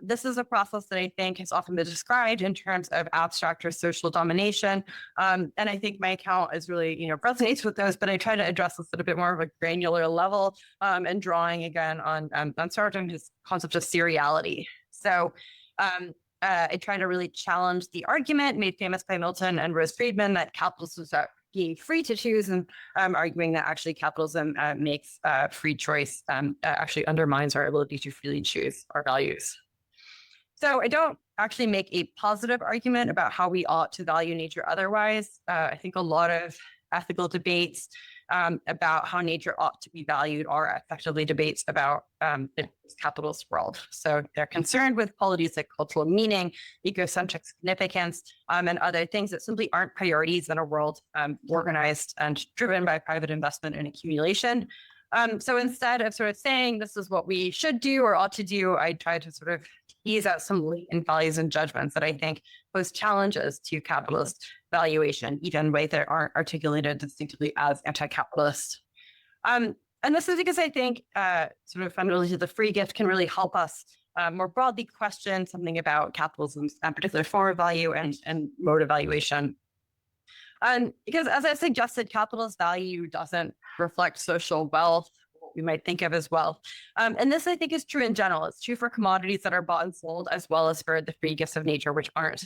this is a process that I think has often been described in terms of abstract or social domination. And I think my account is really, resonates with those, but I try to address this at a bit more of a granular level, and drawing again on Sargent's concept of seriality. So I try to really challenge the argument made famous by Milton and Rose Friedman that capitalism is about being free to choose, and arguing that actually capitalism makes free choice, actually undermines our ability to freely choose our values. So I don't actually make a positive argument about how we ought to value nature otherwise. I think a lot of ethical debates about how nature ought to be valued are effectively debates about the capitalist world. So they're concerned with qualities like cultural meaning, ecocentric significance, and other things that simply aren't priorities in a world organized and driven by private investment and accumulation. So instead of sort of saying this is what we should do or ought to do, I try to sort of tease out some latent values and judgments that I think pose challenges to capitalist valuation, even in ways that aren't articulated distinctively as anti-capitalist. And this is because I think sort of fundamentally the free gift can really help us more broadly question something about capitalism's particular form of value and mode of valuation. Because as I suggested, capitalist value doesn't reflect social wealth, what we might think of as wealth. And this, I think, is true in general. It's true for commodities that are bought and sold, as well as for the free gifts of nature, which aren't.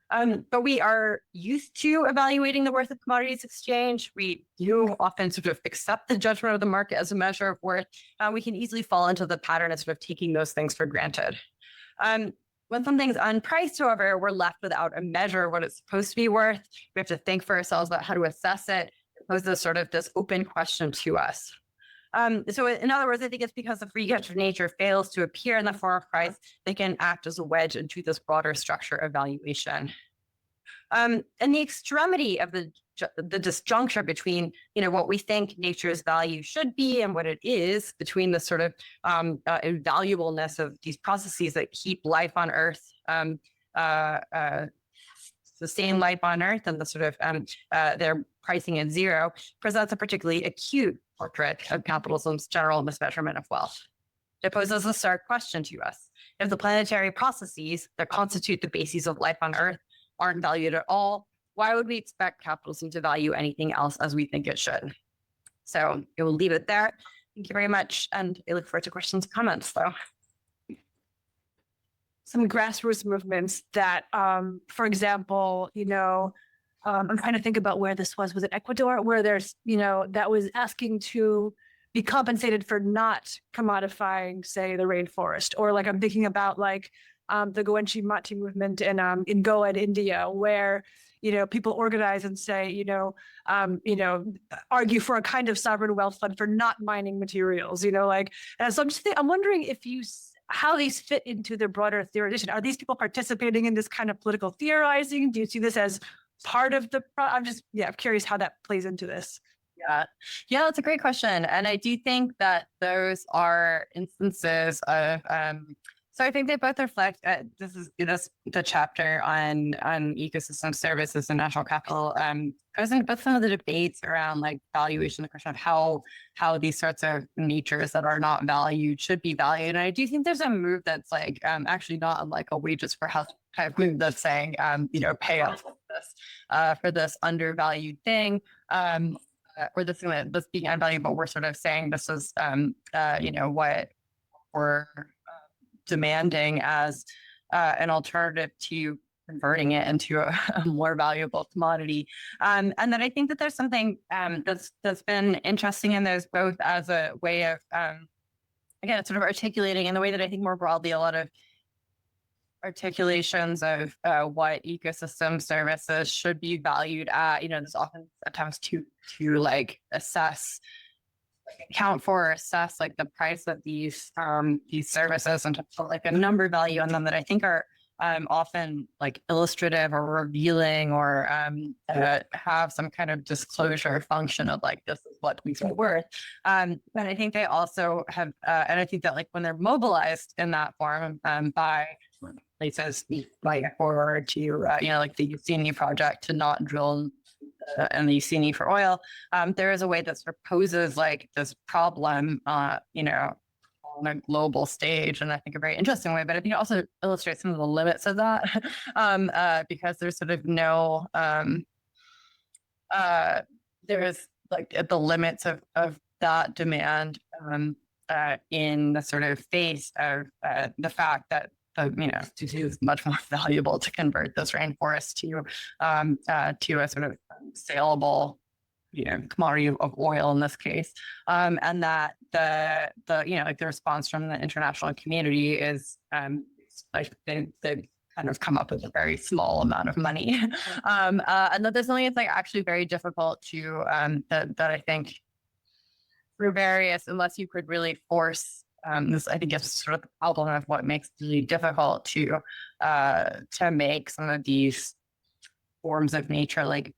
But we are used to evaluating the worth of commodities exchange. We do often sort of accept the judgment of the market as a measure of worth. We can easily fall into the pattern of sort of taking those things for granted. When something's unpriced, however, we're left without a measure of what it's supposed to be worth. We have to think for ourselves about how to assess it. It poses sort of this open question to us. So in other words, I think it's because the free gift of nature fails to appear in the form of price, they can act as a wedge into this broader structure of valuation. And the extremity of the disjuncture between, what we think nature's value should be and what it is, between the sort of invaluableness of these processes that keep life on Earth, sustain life on Earth, and the sort of their pricing at zero, presents a particularly acute portrait of capitalism's general mismeasurement of wealth. It poses a stark question to us. If the planetary processes that constitute the bases of life on Earth aren't valued at all, why would we expect capitalism to value anything else as we think it should? So I will leave it there. Thank you very much. And I look forward to questions and comments. So some grassroots movements that, for example, I'm trying to think about where this was. Was it Ecuador, where there's, that was asking to be compensated for not commodifying, say, the rainforest, or like I'm thinking about like the Goenchi Mati movement in Goa in India, where people organize and say, argue for a kind of sovereign wealth fund for not mining materials, and so I'm wondering how these fit into their broader theorization. Are these people participating in this kind of political theorizing? Do you see this as part of I'm curious how that plays into this. Yeah, that's a great question. And I do think that those are instances of So I think they both reflect. This is the chapter on ecosystem services and national capital. Goes into both some of the debates around like valuation, the question of how these sorts of natures that are not valued should be valued. And I do think there's a move that's like actually not like a wages for health kind of move that's saying pay us for this undervalued thing. Or this thing that's being unvalued, but we're sort of saying this is what we're demanding as an alternative to converting it into a more valuable commodity. And then I think that there's something that's been interesting in those both as a way of, again, sort of articulating in the way that I think more broadly, a lot of articulations of what ecosystem services should be valued at. There's often attempts to like account for or assess like the price of these services and to put like a number value on them that I think are often like illustrative or revealing or have some kind of disclosure function of like this is what these are worth. But I think they also have, and I think that like when they're mobilized in that form by places like forward to like the UCNE project to not drill and the UCNE for oil, there is a way that sort of poses like this problem, on a global stage, and I think a very interesting way. But I think it also illustrates some of the limits of that, because there's sort of no, there is like at the limits of that demand in the sort of face of the fact that it is much more valuable to convert this rainforest to a sort of saleable, commodity of oil in this case, and that the like the response from the international community is like they kind of come up with a very small amount of money, and that there's something that's like actually very difficult to that I think through various, unless you could really force. This I think is sort of the problem of what makes it really difficult to make some of these forms of nature like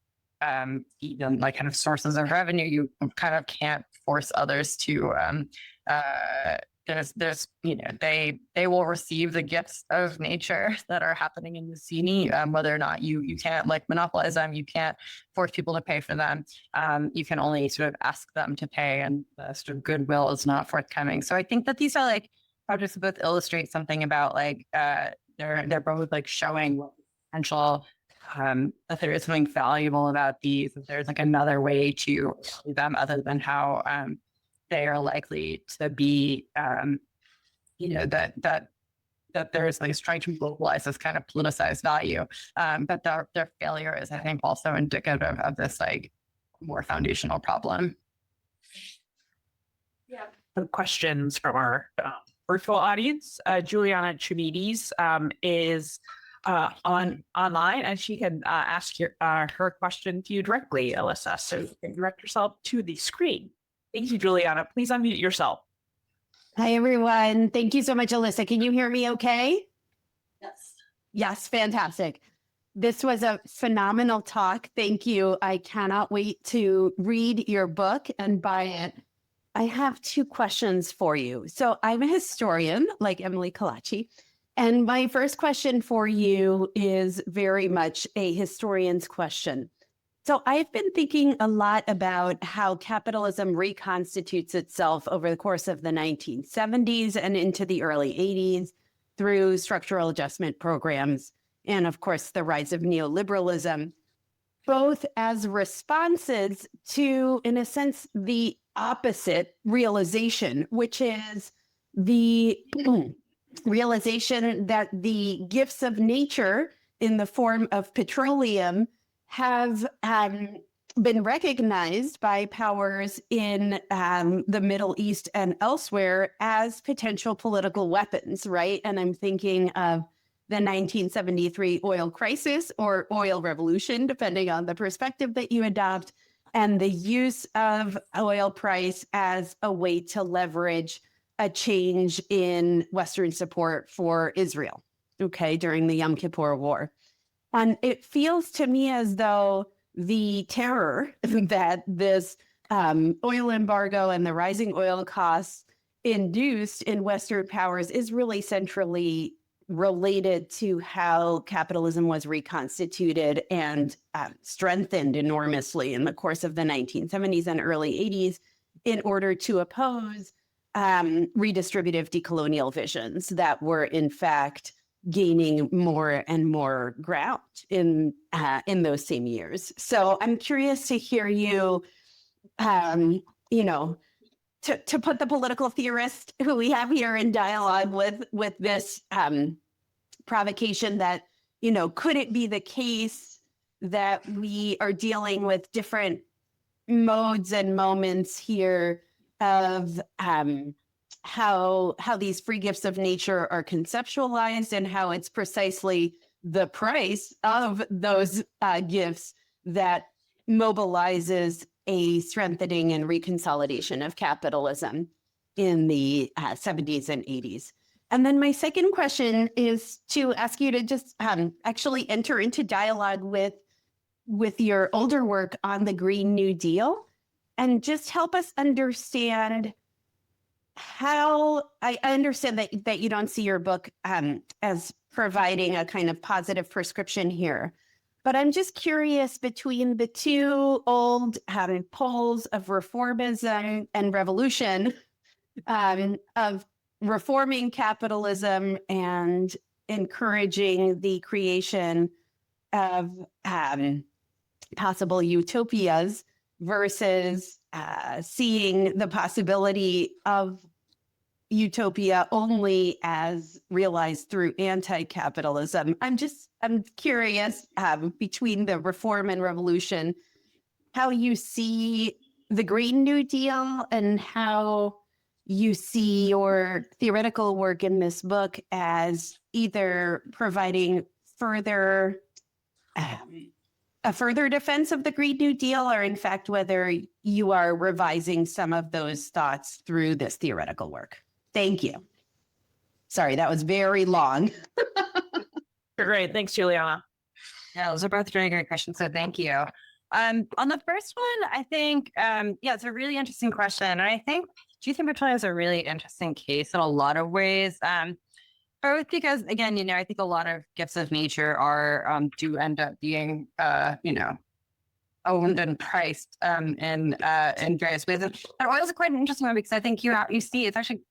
even like kind of sources of revenue. You kind of can't force others to there's they will receive the gifts of nature that are happening in the scene, whether or not you can't like monopolize them, you can't force people to pay for them, you can only sort of ask them to pay, and the sort of goodwill is not forthcoming. So I think that these are like projects that both illustrate something about like they're both like showing what potential that there is something valuable about these, that there's like another way to do them other than how they are likely to be, that there's like trying to globalize this kind of politicized value. But their failure is, I think, also indicative of this like more foundational problem. Yeah. Some questions from our virtual audience. Juliana Chimides is online, and she can ask her question to you directly, Alyssa. So you can direct yourself to the screen. Thank you, Juliana. Please unmute yourself. Hi, everyone. Thank you so much, Alyssa. Can you hear me okay? Yes. Yes, fantastic. This was a phenomenal talk. Thank you. I cannot wait to read your book and buy it. I have two questions for you. So I'm a historian, like Emily Kalachi. And my first question for you is very much a historian's question. So I've been thinking a lot about how capitalism reconstitutes itself over the course of the 1970s and into the early 80s through structural adjustment programs and, of course, the rise of neoliberalism, both as responses to, in a sense, the opposite realization, which is the realization that the gifts of nature in the form of petroleum have been recognized by powers in the Middle East and elsewhere as potential political weapons, right? And I'm thinking of the 1973 oil crisis or oil revolution, depending on the perspective that you adopt, and the use of oil price as a way to leverage a change in Western support for Israel, okay, during the Yom Kippur War. And it feels to me as though the terror that this oil embargo and the rising oil costs induced in Western powers is really centrally related to how capitalism was reconstituted and strengthened enormously in the course of the 1970s and early 80s in order to oppose redistributive decolonial visions that were in fact gaining more and more ground in those same years. So I'm curious to hear you, you know, to put the political theorist who we have here in dialogue with this provocation that, you know, could it be the case that we are dealing with different modes and moments here of how these free gifts of nature are conceptualized and how it's precisely the price of those gifts that mobilizes a strengthening and reconsolidation of capitalism in the 70s and 80s. And then my second question is to ask you to just actually enter into dialogue with your older work on the Green New Deal and just help us understand how I understand that you don't see your book as providing a kind of positive prescription here. But I'm just curious, between the two old poles of reformism and revolution, of reforming capitalism and encouraging the creation of possible utopias versus seeing the possibility of utopia only as realized through anti-capitalism. I'm curious, between the reform and revolution, how you see the Green New Deal and how you see your theoretical work in this book as either providing further a further defense of the Green New Deal, or in fact, whether you are revising some of those thoughts through this theoretical work. Thank you. Sorry, that was very long. Great. Thanks, Juliana. Yeah, those are both really great questions. So thank you. On the first one, I think, yeah, it's a really interesting question. And I think Judith Bertoni is a really interesting case in a lot of ways. Both because, again, I think a lot of gifts of nature are do end up being, owned and priced in various ways. And oil is quite an interesting one because I think you see it's actually,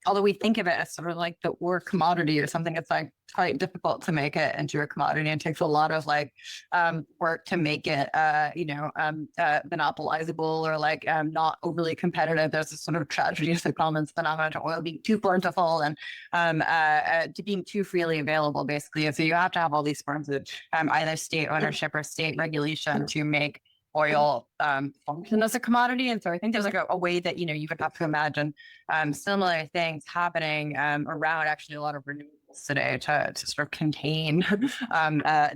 although we think of it as sort of like the ore commodity or something, it's like quite difficult to make it into a commodity. And it takes a lot of work to make it, monopolizable or not overly competitive. There's this sort of tragedy of the commons phenomenon to oil being too plentiful and to being too freely available, basically. And so you have to have all these forms of either state ownership or state regulation to make oil function as a commodity. And so I think there's a way that, you would have to imagine similar things happening around actually a lot of renewables today to sort of contain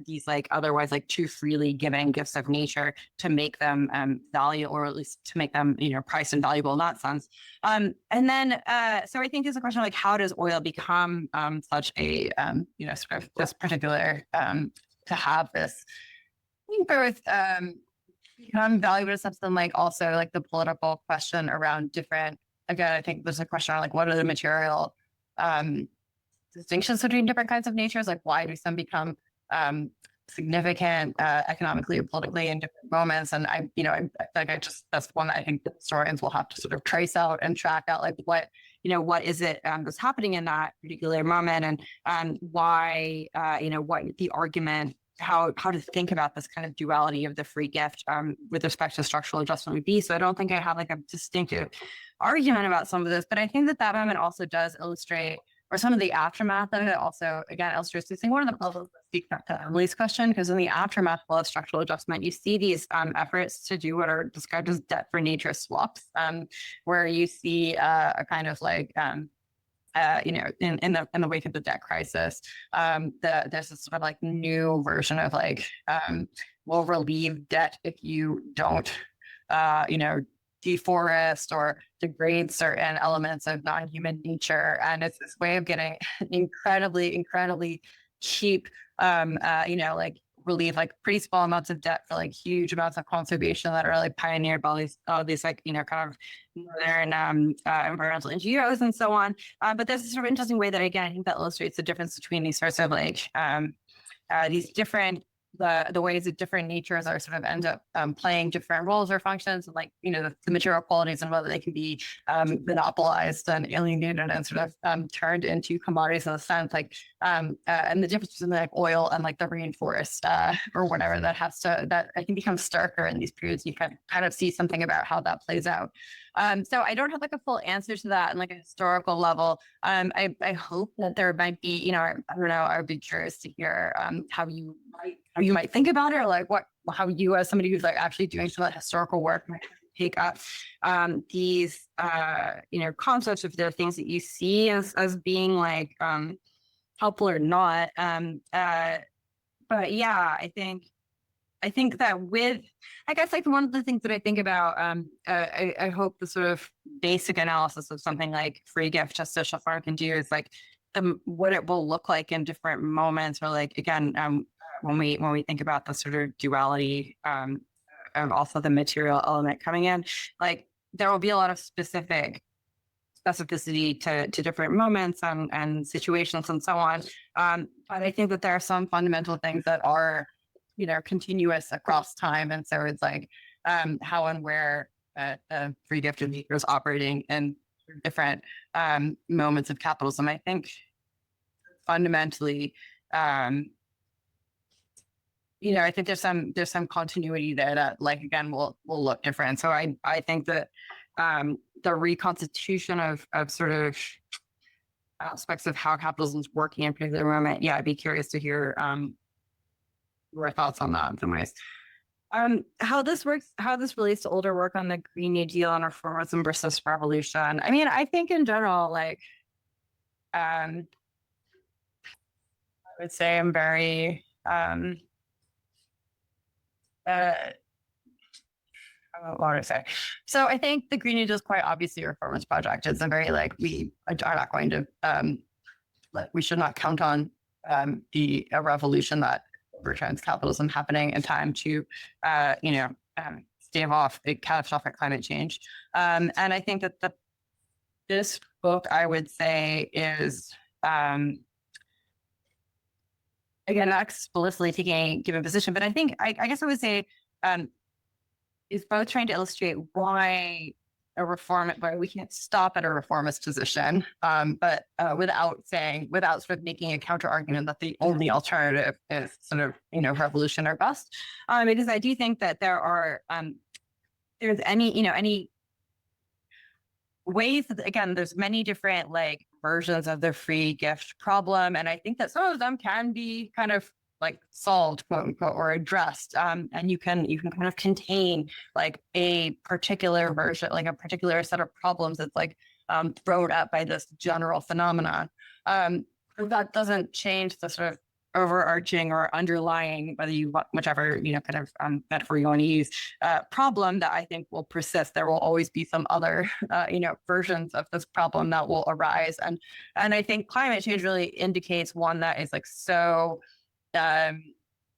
these otherwise too freely given gifts of nature to make them value, or at least to make them, priced and valuable in that sense. And then, so I think there's a question of how does oil become such a, sort of this particular, to have this, both become valuable to something also the political question around different, again, I think there's a question on what are the material distinctions between different kinds of natures, why do some become significant economically or politically in different moments. And that's one that I think historians will have to sort of trace out and track out what is it that's happening in that particular moment, and why, what the argument, how to think about this kind of duality of the free gift with respect to structural adjustment would be. So I don't think I have a distinctive argument about some of this, but I think that moment also does illustrate, or some of the aftermath of it also, again, illustrates this thing. One of the puzzles that speaks back to Emily's question, because in the aftermath of structural adjustment, you see these efforts to do what are described as debt for nature swaps, where you see a kind of in the wake of the debt crisis, there's this sort of new version of we'll relieve debt if you don't, deforest or degrade certain elements of non-human nature. And it's this way of getting incredibly cheap, relieve like pretty small amounts of debt for like huge amounts of conservation that are like pioneered by all these like, kind of northern environmental NGOs and so on. But there's a sort of interesting way that, again, I think that illustrates the difference between these sorts of like these different the ways that different natures are sort of end up playing different roles or functions, and like, the material qualities and whether they can be monopolized and alienated and sort of turned into commodities in a sense, like and the difference between like oil and like the rainforest or whatever that I think becomes starker in these periods. You can kind of see something about how that plays out. So I don't have like a full answer to that in like a historical level. I hope that there might be, I don't know, I would be curious to hear how you might think about it, or like how you, as somebody who's like actually doing some of the historical work, might take up these concepts, if there are things that you see as being like helpful or not. But yeah, I think that I guess like one of the things that I think about, I hope the sort of basic analysis of something like free gift justicial farm can do is like what it will look like in different moments, or like, again, when we think about the sort of duality of also the material element coming in, like there will be a lot of specificity to different moments and situations and so on. But I think that there are some fundamental things that are continuous across time. And so it's like how and where free gift is operating in different moments of capitalism. I think fundamentally, I think there's some continuity there that, like, again, will look different. So I think that the reconstitution of sort of aspects of how capitalism is working in a particular moment. Yeah, I'd be curious to hear your thoughts on that in some ways. How this works, how this relates to older work on the Green New Deal and reformism versus revolution. I mean, I think in general, like, I would say I'm very, what would I say? So I think the Green New Deal is quite obviously a reformist project. It's a very like, we are not going to, we should not count on a revolution that overturns capitalism happening in time to, stave off a catastrophic climate change. And I think that this book, I would say, is, again, not explicitly taking a given position, but I think, I guess I would say, is both trying to illustrate why we can't stop at a reformist position, but without sort of making a counter argument that the only alternative is sort of, revolution or bust. Because I do think that there's any ways that, again, there's many different like versions of the free gift problem. And I think that some of them can be kind of like solved, quote unquote, or addressed. And you can kind of contain like a particular version, like a particular set of problems that's like thrown up by this general phenomenon. That doesn't change the sort of overarching or underlying, whether you want whichever kind of metaphor you want to use, problem that I think will persist. There will always be some other versions of this problem that will arise, and I think climate change really indicates one that is like so.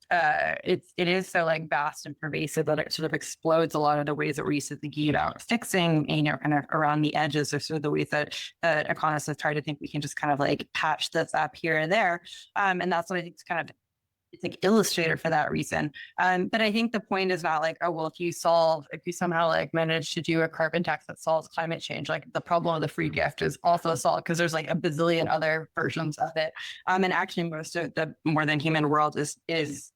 It is so like vast and pervasive that it sort of explodes a lot of the ways that we're used to thinking about fixing, kind of around the edges, or sort of the ways that economists have tried to think we can just kind of like patch this up here and there. And that's what I think is kind of, it's like illustrated for that reason. But I think the point is not like, oh, well, if you somehow like manage to do a carbon tax that solves climate change, like the problem of the free gift is also solved because there's like a bazillion other versions of it. And actually most of the more than human world is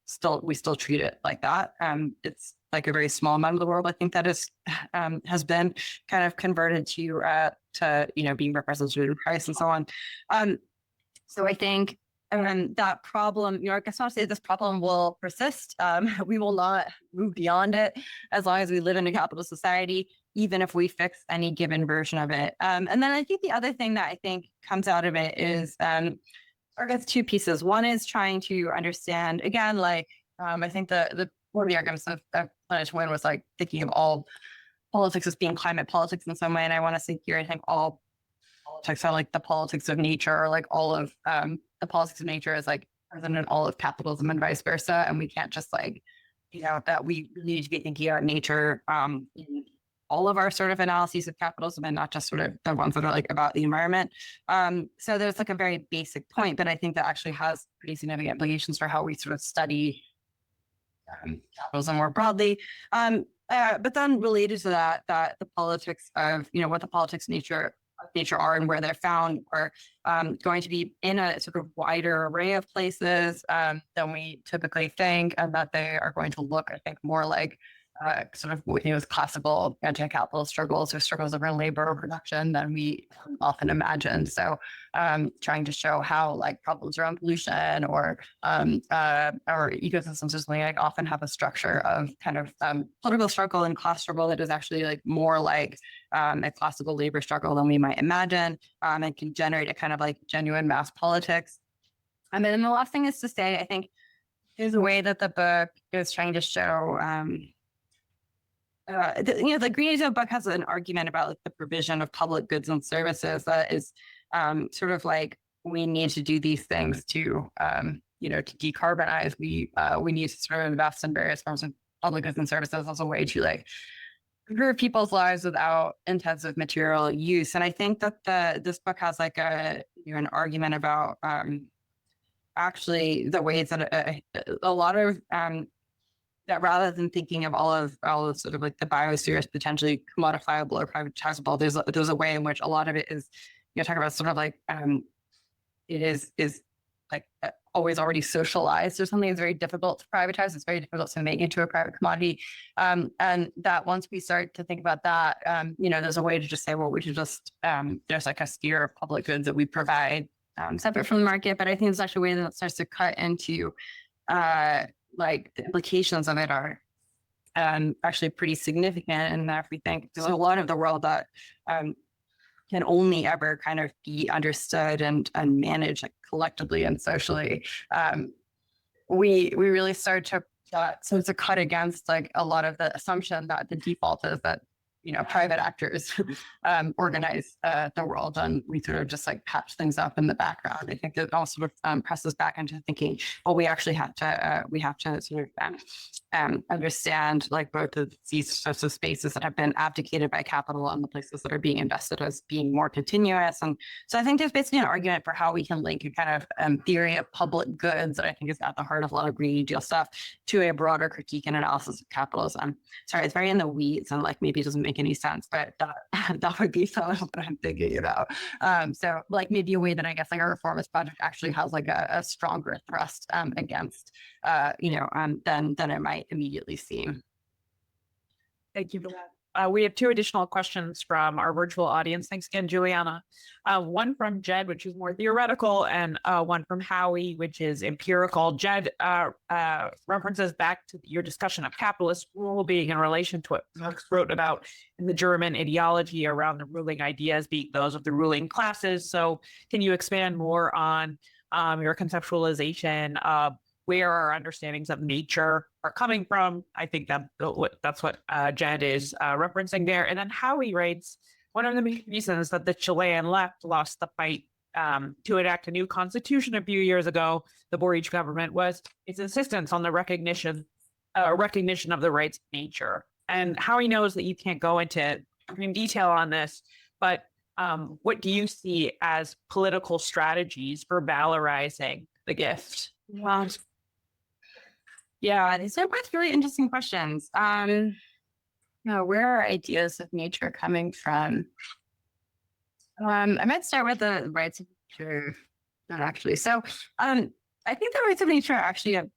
still, we still treat it like that. It's like a very small amount of the world, I think, that is has been kind of converted to being represented in price and so on. So I think that problem, I guess I want to say this problem will persist. We will not move beyond it as long as we live in a capitalist society, even if we fix any given version of it. And then I think the other thing that I think comes out of it is, I guess, two pieces. One is trying to understand, again, like, I think one of the arguments of Planet to Win was like thinking of all politics as being climate politics in some way. And I want to say here, I think all politics are like the politics of nature, or like all of the politics of nature is like present in all of capitalism and vice versa. And we can't just like, that we really need to be thinking about nature in all of our sort of analyses of capitalism and not just sort of the ones that are like about the environment. So there's like a very basic point, but I think that actually has pretty significant implications for how we sort of study capitalism more broadly. But then related to that, that the politics of, what the politics of nature are and where they're found are going to be in a sort of wider array of places than we typically think, and that they are going to look, I think, more like sort of with classical anti-capitalist struggles or struggles over labor or production than we often imagine. So trying to show how like problems around pollution or ecosystems or something like often have a structure of kind of political struggle and class struggle that is actually like more like a classical labor struggle than we might imagine, and can generate a kind of like genuine mass politics. And then the last thing is to say, I think there's a way that the book is trying to show the Green New Deal book has an argument about like, the provision of public goods and services that is sort of like we need to do these things to to decarbonize. We need to sort of invest in various forms of public goods and services as a way to like improve people's lives without intensive material use. And I think that this book has like an argument about actually the ways that a lot of that rather than thinking of all of sort of like the biosphere as potentially commodifiable or privatizable, there's a way in which a lot of it is, talking about sort of like it is like always already socialized or something. It's very difficult to privatize. It's very difficult to make into a private commodity. And that once we start to think about that, there's a way to just say, well, we should just there's like a sphere of public goods that we provide separate from the market. But I think it's actually a way that starts to cut into like the implications of it are actually pretty significant. And if we think there's a lot of the world that can only ever kind of be understood and managed like collectively and socially, we really start to cut against like a lot of the assumption that the default is that private actors organize the world, and we sort of just like patch things up in the background. I think it also presses back into thinking, well, we actually have to sort of understand like both of these sorts of spaces that have been abdicated by capital and the places that are being invested as being more continuous. And so I think there's basically an argument for how we can link a kind of theory of public goods that I think is at the heart of a lot of Green New Deal stuff to a broader critique and analysis of capitalism. Sorry, it's very in the weeds and like maybe it doesn't make any sense, but that would be some of what I'm thinking about. So like maybe a way that I guess like a reformist project actually has like a stronger thrust against than it might immediately seem. Thank you for that. We have two additional questions from our virtual audience. Thanks again, Juliana. One from Jed, which is more theoretical, and one from Howie, which is empirical. Jed references back to your discussion of capitalist rule being in relation to what Marx wrote about in the German ideology around the ruling ideas being those of the ruling classes. So can you expand more on your conceptualization of where our understandings of nature are coming from? I think that's what Jed is referencing there. And then Howie writes, one of the main reasons that the Chilean left lost the fight to enact a new constitution a few years ago, the Boric government, was its insistence on the recognition of the rights of nature. And Howie knows that you can't go into detail on this, but what do you see as political strategies for valorizing the gift? Yeah, these are both really interesting questions. Where are ideas of nature coming from? I might start with the rights of nature, not actually. So I think the rights of nature are actually a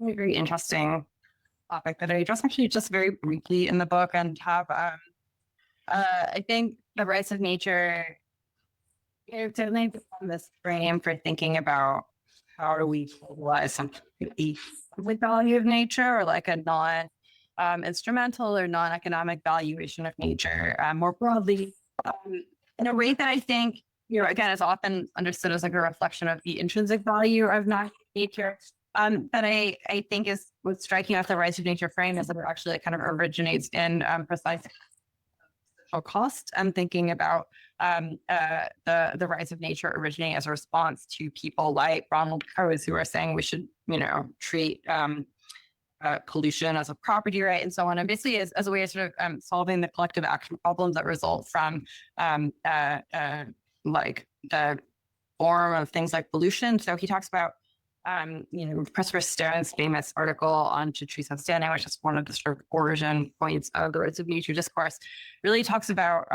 very, very interesting topic that I address actually just very briefly in the book, and have I think the rights of nature certainly become this frame for thinking about how do we utilize something with value of nature, or like a non-instrumental or non-economic valuation of nature more broadly, in a way that I think, again, is often understood as like a reflection of the intrinsic value of nature. But I think is what's striking out the rights of nature frame is that it actually kind of originates in precisely social cost, and thinking about the rights of nature originating as a response to people like Barnard College who are saying we should, treat pollution as a property right and so on, and basically as a way of sort of solving the collective action problems that result from like the form of things like pollution. So he talks about Professor Stone's famous article on trees outstanding, which is one of the sort of origin points of the rights of nature discourse, really talks about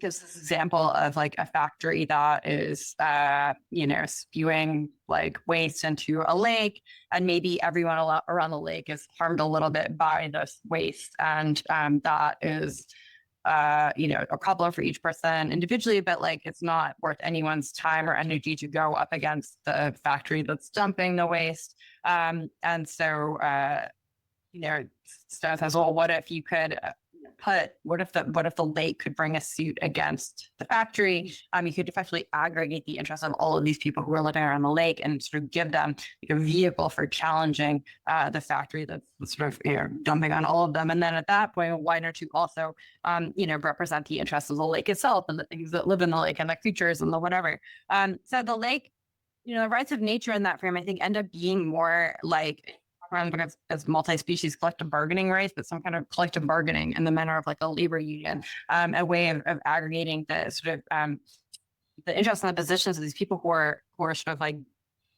gives this example of like a factory that is spewing like waste into a lake, and maybe everyone around the lake is harmed a little bit by this waste, and that is a problem for each person individually, but like it's not worth anyone's time or energy to go up against the factory that's dumping the waste. And so, Stone says, well, what if you could what if the lake could bring a suit against the factory? You could effectively aggregate the interests of all of these people who are living around the lake and sort of give them a vehicle for challenging the factory that's sort of dumping on all of them. And then at that point, why don't you also represent the interests of the lake itself and the things that live in the lake and the creatures and the whatever. So the lake, the rights of nature in that frame, I think, end up being more like as multi-species collective bargaining rights, but some kind of collective bargaining in the manner of like a labor union, a way of aggregating the sort of the interests and the positions of these people who are sort of like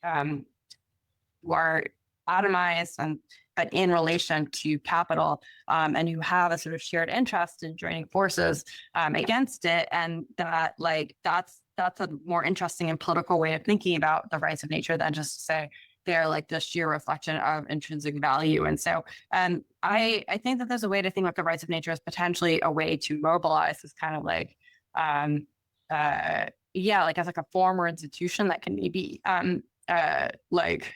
who are atomized and but in relation to capital, and who have a sort of shared interest in joining forces against it, and that like that's a more interesting and political way of thinking about the rights of nature than just to say they're like the sheer reflection of intrinsic value. And so I think that there's a way to think about the rights of nature as potentially a way to mobilize this kind of like, like as like a form or institution that can maybe like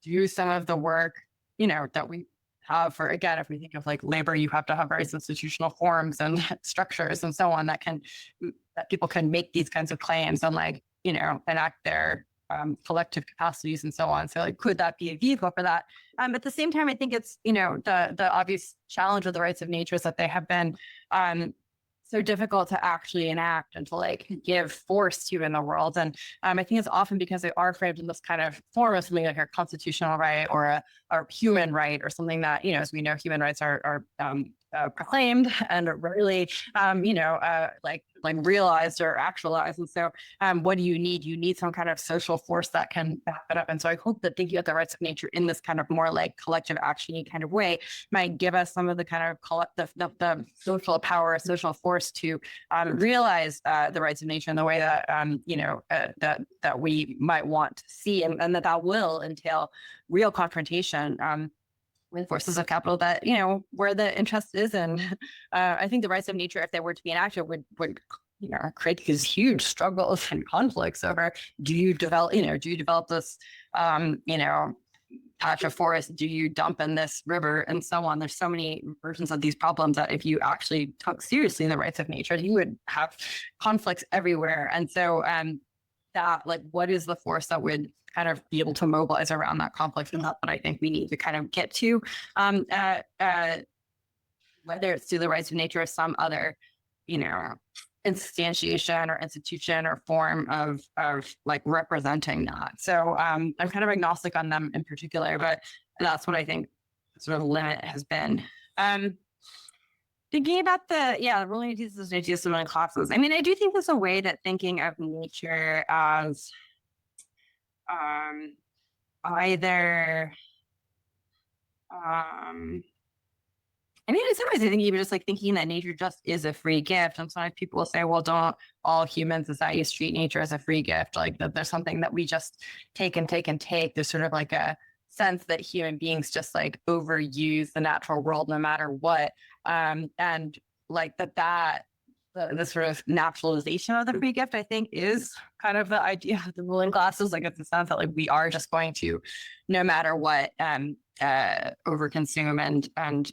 do some of the work, that we have for, again, if we think of like labor, you have to have various institutional forms and structures and so on that people can make these kinds of claims and like, enact their collective capacities and so on. So like, could that be a vehicle for that? At the same time, I think it's, the obvious challenge of the rights of nature is that they have been so difficult to actually enact and to like give force to in the world. And I think it's often because they are framed in this kind of form of something like a constitutional right or a human right or something that, as we know, human rights are proclaimed and really, like realized or actualized. And so what do you need? You need some kind of social force that can back it up. And so I hope that thinking about the rights of nature in this kind of more like collective action kind of way might give us some of the kind of the social power, social force to realize the rights of nature in the way that, that we might want to see, and that will entail real confrontation with forces of capital that, where the interest is. And I think the rights of nature, if they were to be enacted, would create these huge struggles and conflicts over, do you develop this, patch of forest? Do you dump in this river and so on? There's so many versions of these problems that if you actually took seriously the rights of nature, you would have conflicts everywhere. And so that, like, what is the force that would kind of be able to mobilize around that conflict? And that's what I think we need to kind of get to, whether it's through the rights of nature or some other, instantiation or institution or form of like representing that. So I'm kind of agnostic on them in particular, but that's what I think sort of limit has been. Thinking about the ruling thesis, atheism, and classes. I mean, I do think there's a way that thinking of nature as either I mean, it's always, I think, even just like thinking that nature just is a free gift. And sometimes people will say, well, don't all human societies treat nature as a free gift? Like that there's something that we just take and take and take. There's sort of like a sense that human beings just like overuse the natural world no matter what. And like the sort of naturalization of the free gift, I think, is kind of the idea of the ruling classes. Like it's the sense that like we are just going to, no matter what, overconsume and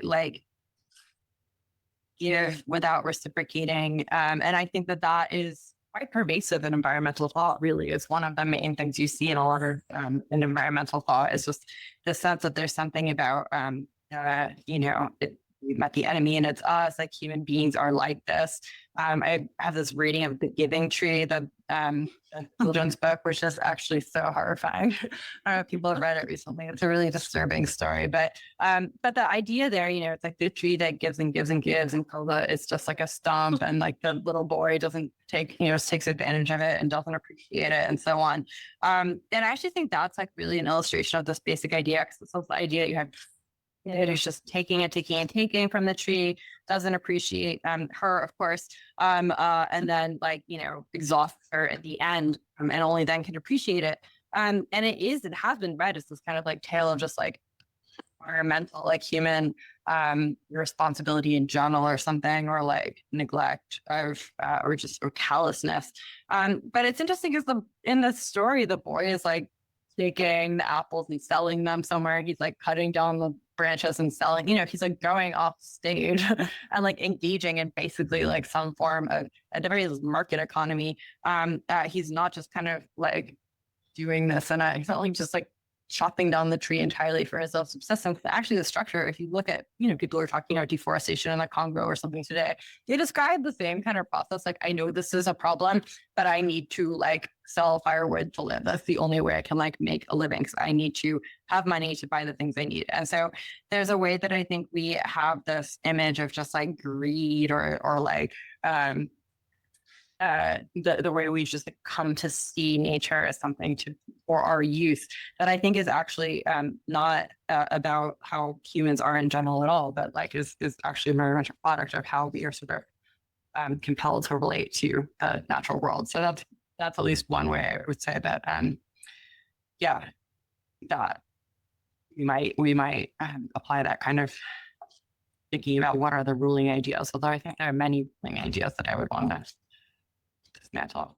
like give without reciprocating. And I think that is quite pervasive in environmental thought. Really, is one of the main things you see in a lot of in environmental thought is just the sense that there's something about we met the enemy and it's us, like human beings are like this. I have this reading of The Giving Tree, the children's book, which is actually so horrifying. I don't know if people have read it recently. It's a really disturbing story, but the idea there, you know, it's like the tree that gives and gives and gives until it's just like a stump, and like the little boy doesn't take, you know, takes advantage of it and doesn't appreciate it, and so on. And I actually think that's like really an illustration of this basic idea, because it's the idea that you have who's just taking and taking from the tree, doesn't appreciate her, of course, and then like, you know, exhausts her at the end, and only then can appreciate it. And it has been read as this kind of like tale of just like environmental, like human responsibility in general or something, or like neglect of or callousness. But it's interesting because in the story, the boy is like taking the apples and selling them somewhere. He's like cutting down the branches and selling, you know, he's like going off stage and like engaging in basically like some form of a very market economy. He's not just kind of like doing this, and he's not like just like chopping down the tree entirely for his self-subsistence. Actually, the structure, if you look at, you know, people are talking about deforestation in the Congo or something today, they describe the same kind of process. Like, I know this is a problem, but I need to like sell firewood to live. That's the only way I can like make a living. So I need to have money to buy the things I need. And so there's a way that I think we have this image of just like greed or like, the way we've just come to see nature as something for our use, that I think is actually not about how humans are in general at all, but like is actually very much a product of how we are sort of compelled to relate to the natural world. So that's at least one way I would say that that we might apply that kind of thinking about what are the ruling ideas. Although I think there are many ruling ideas that I would want to dismantle.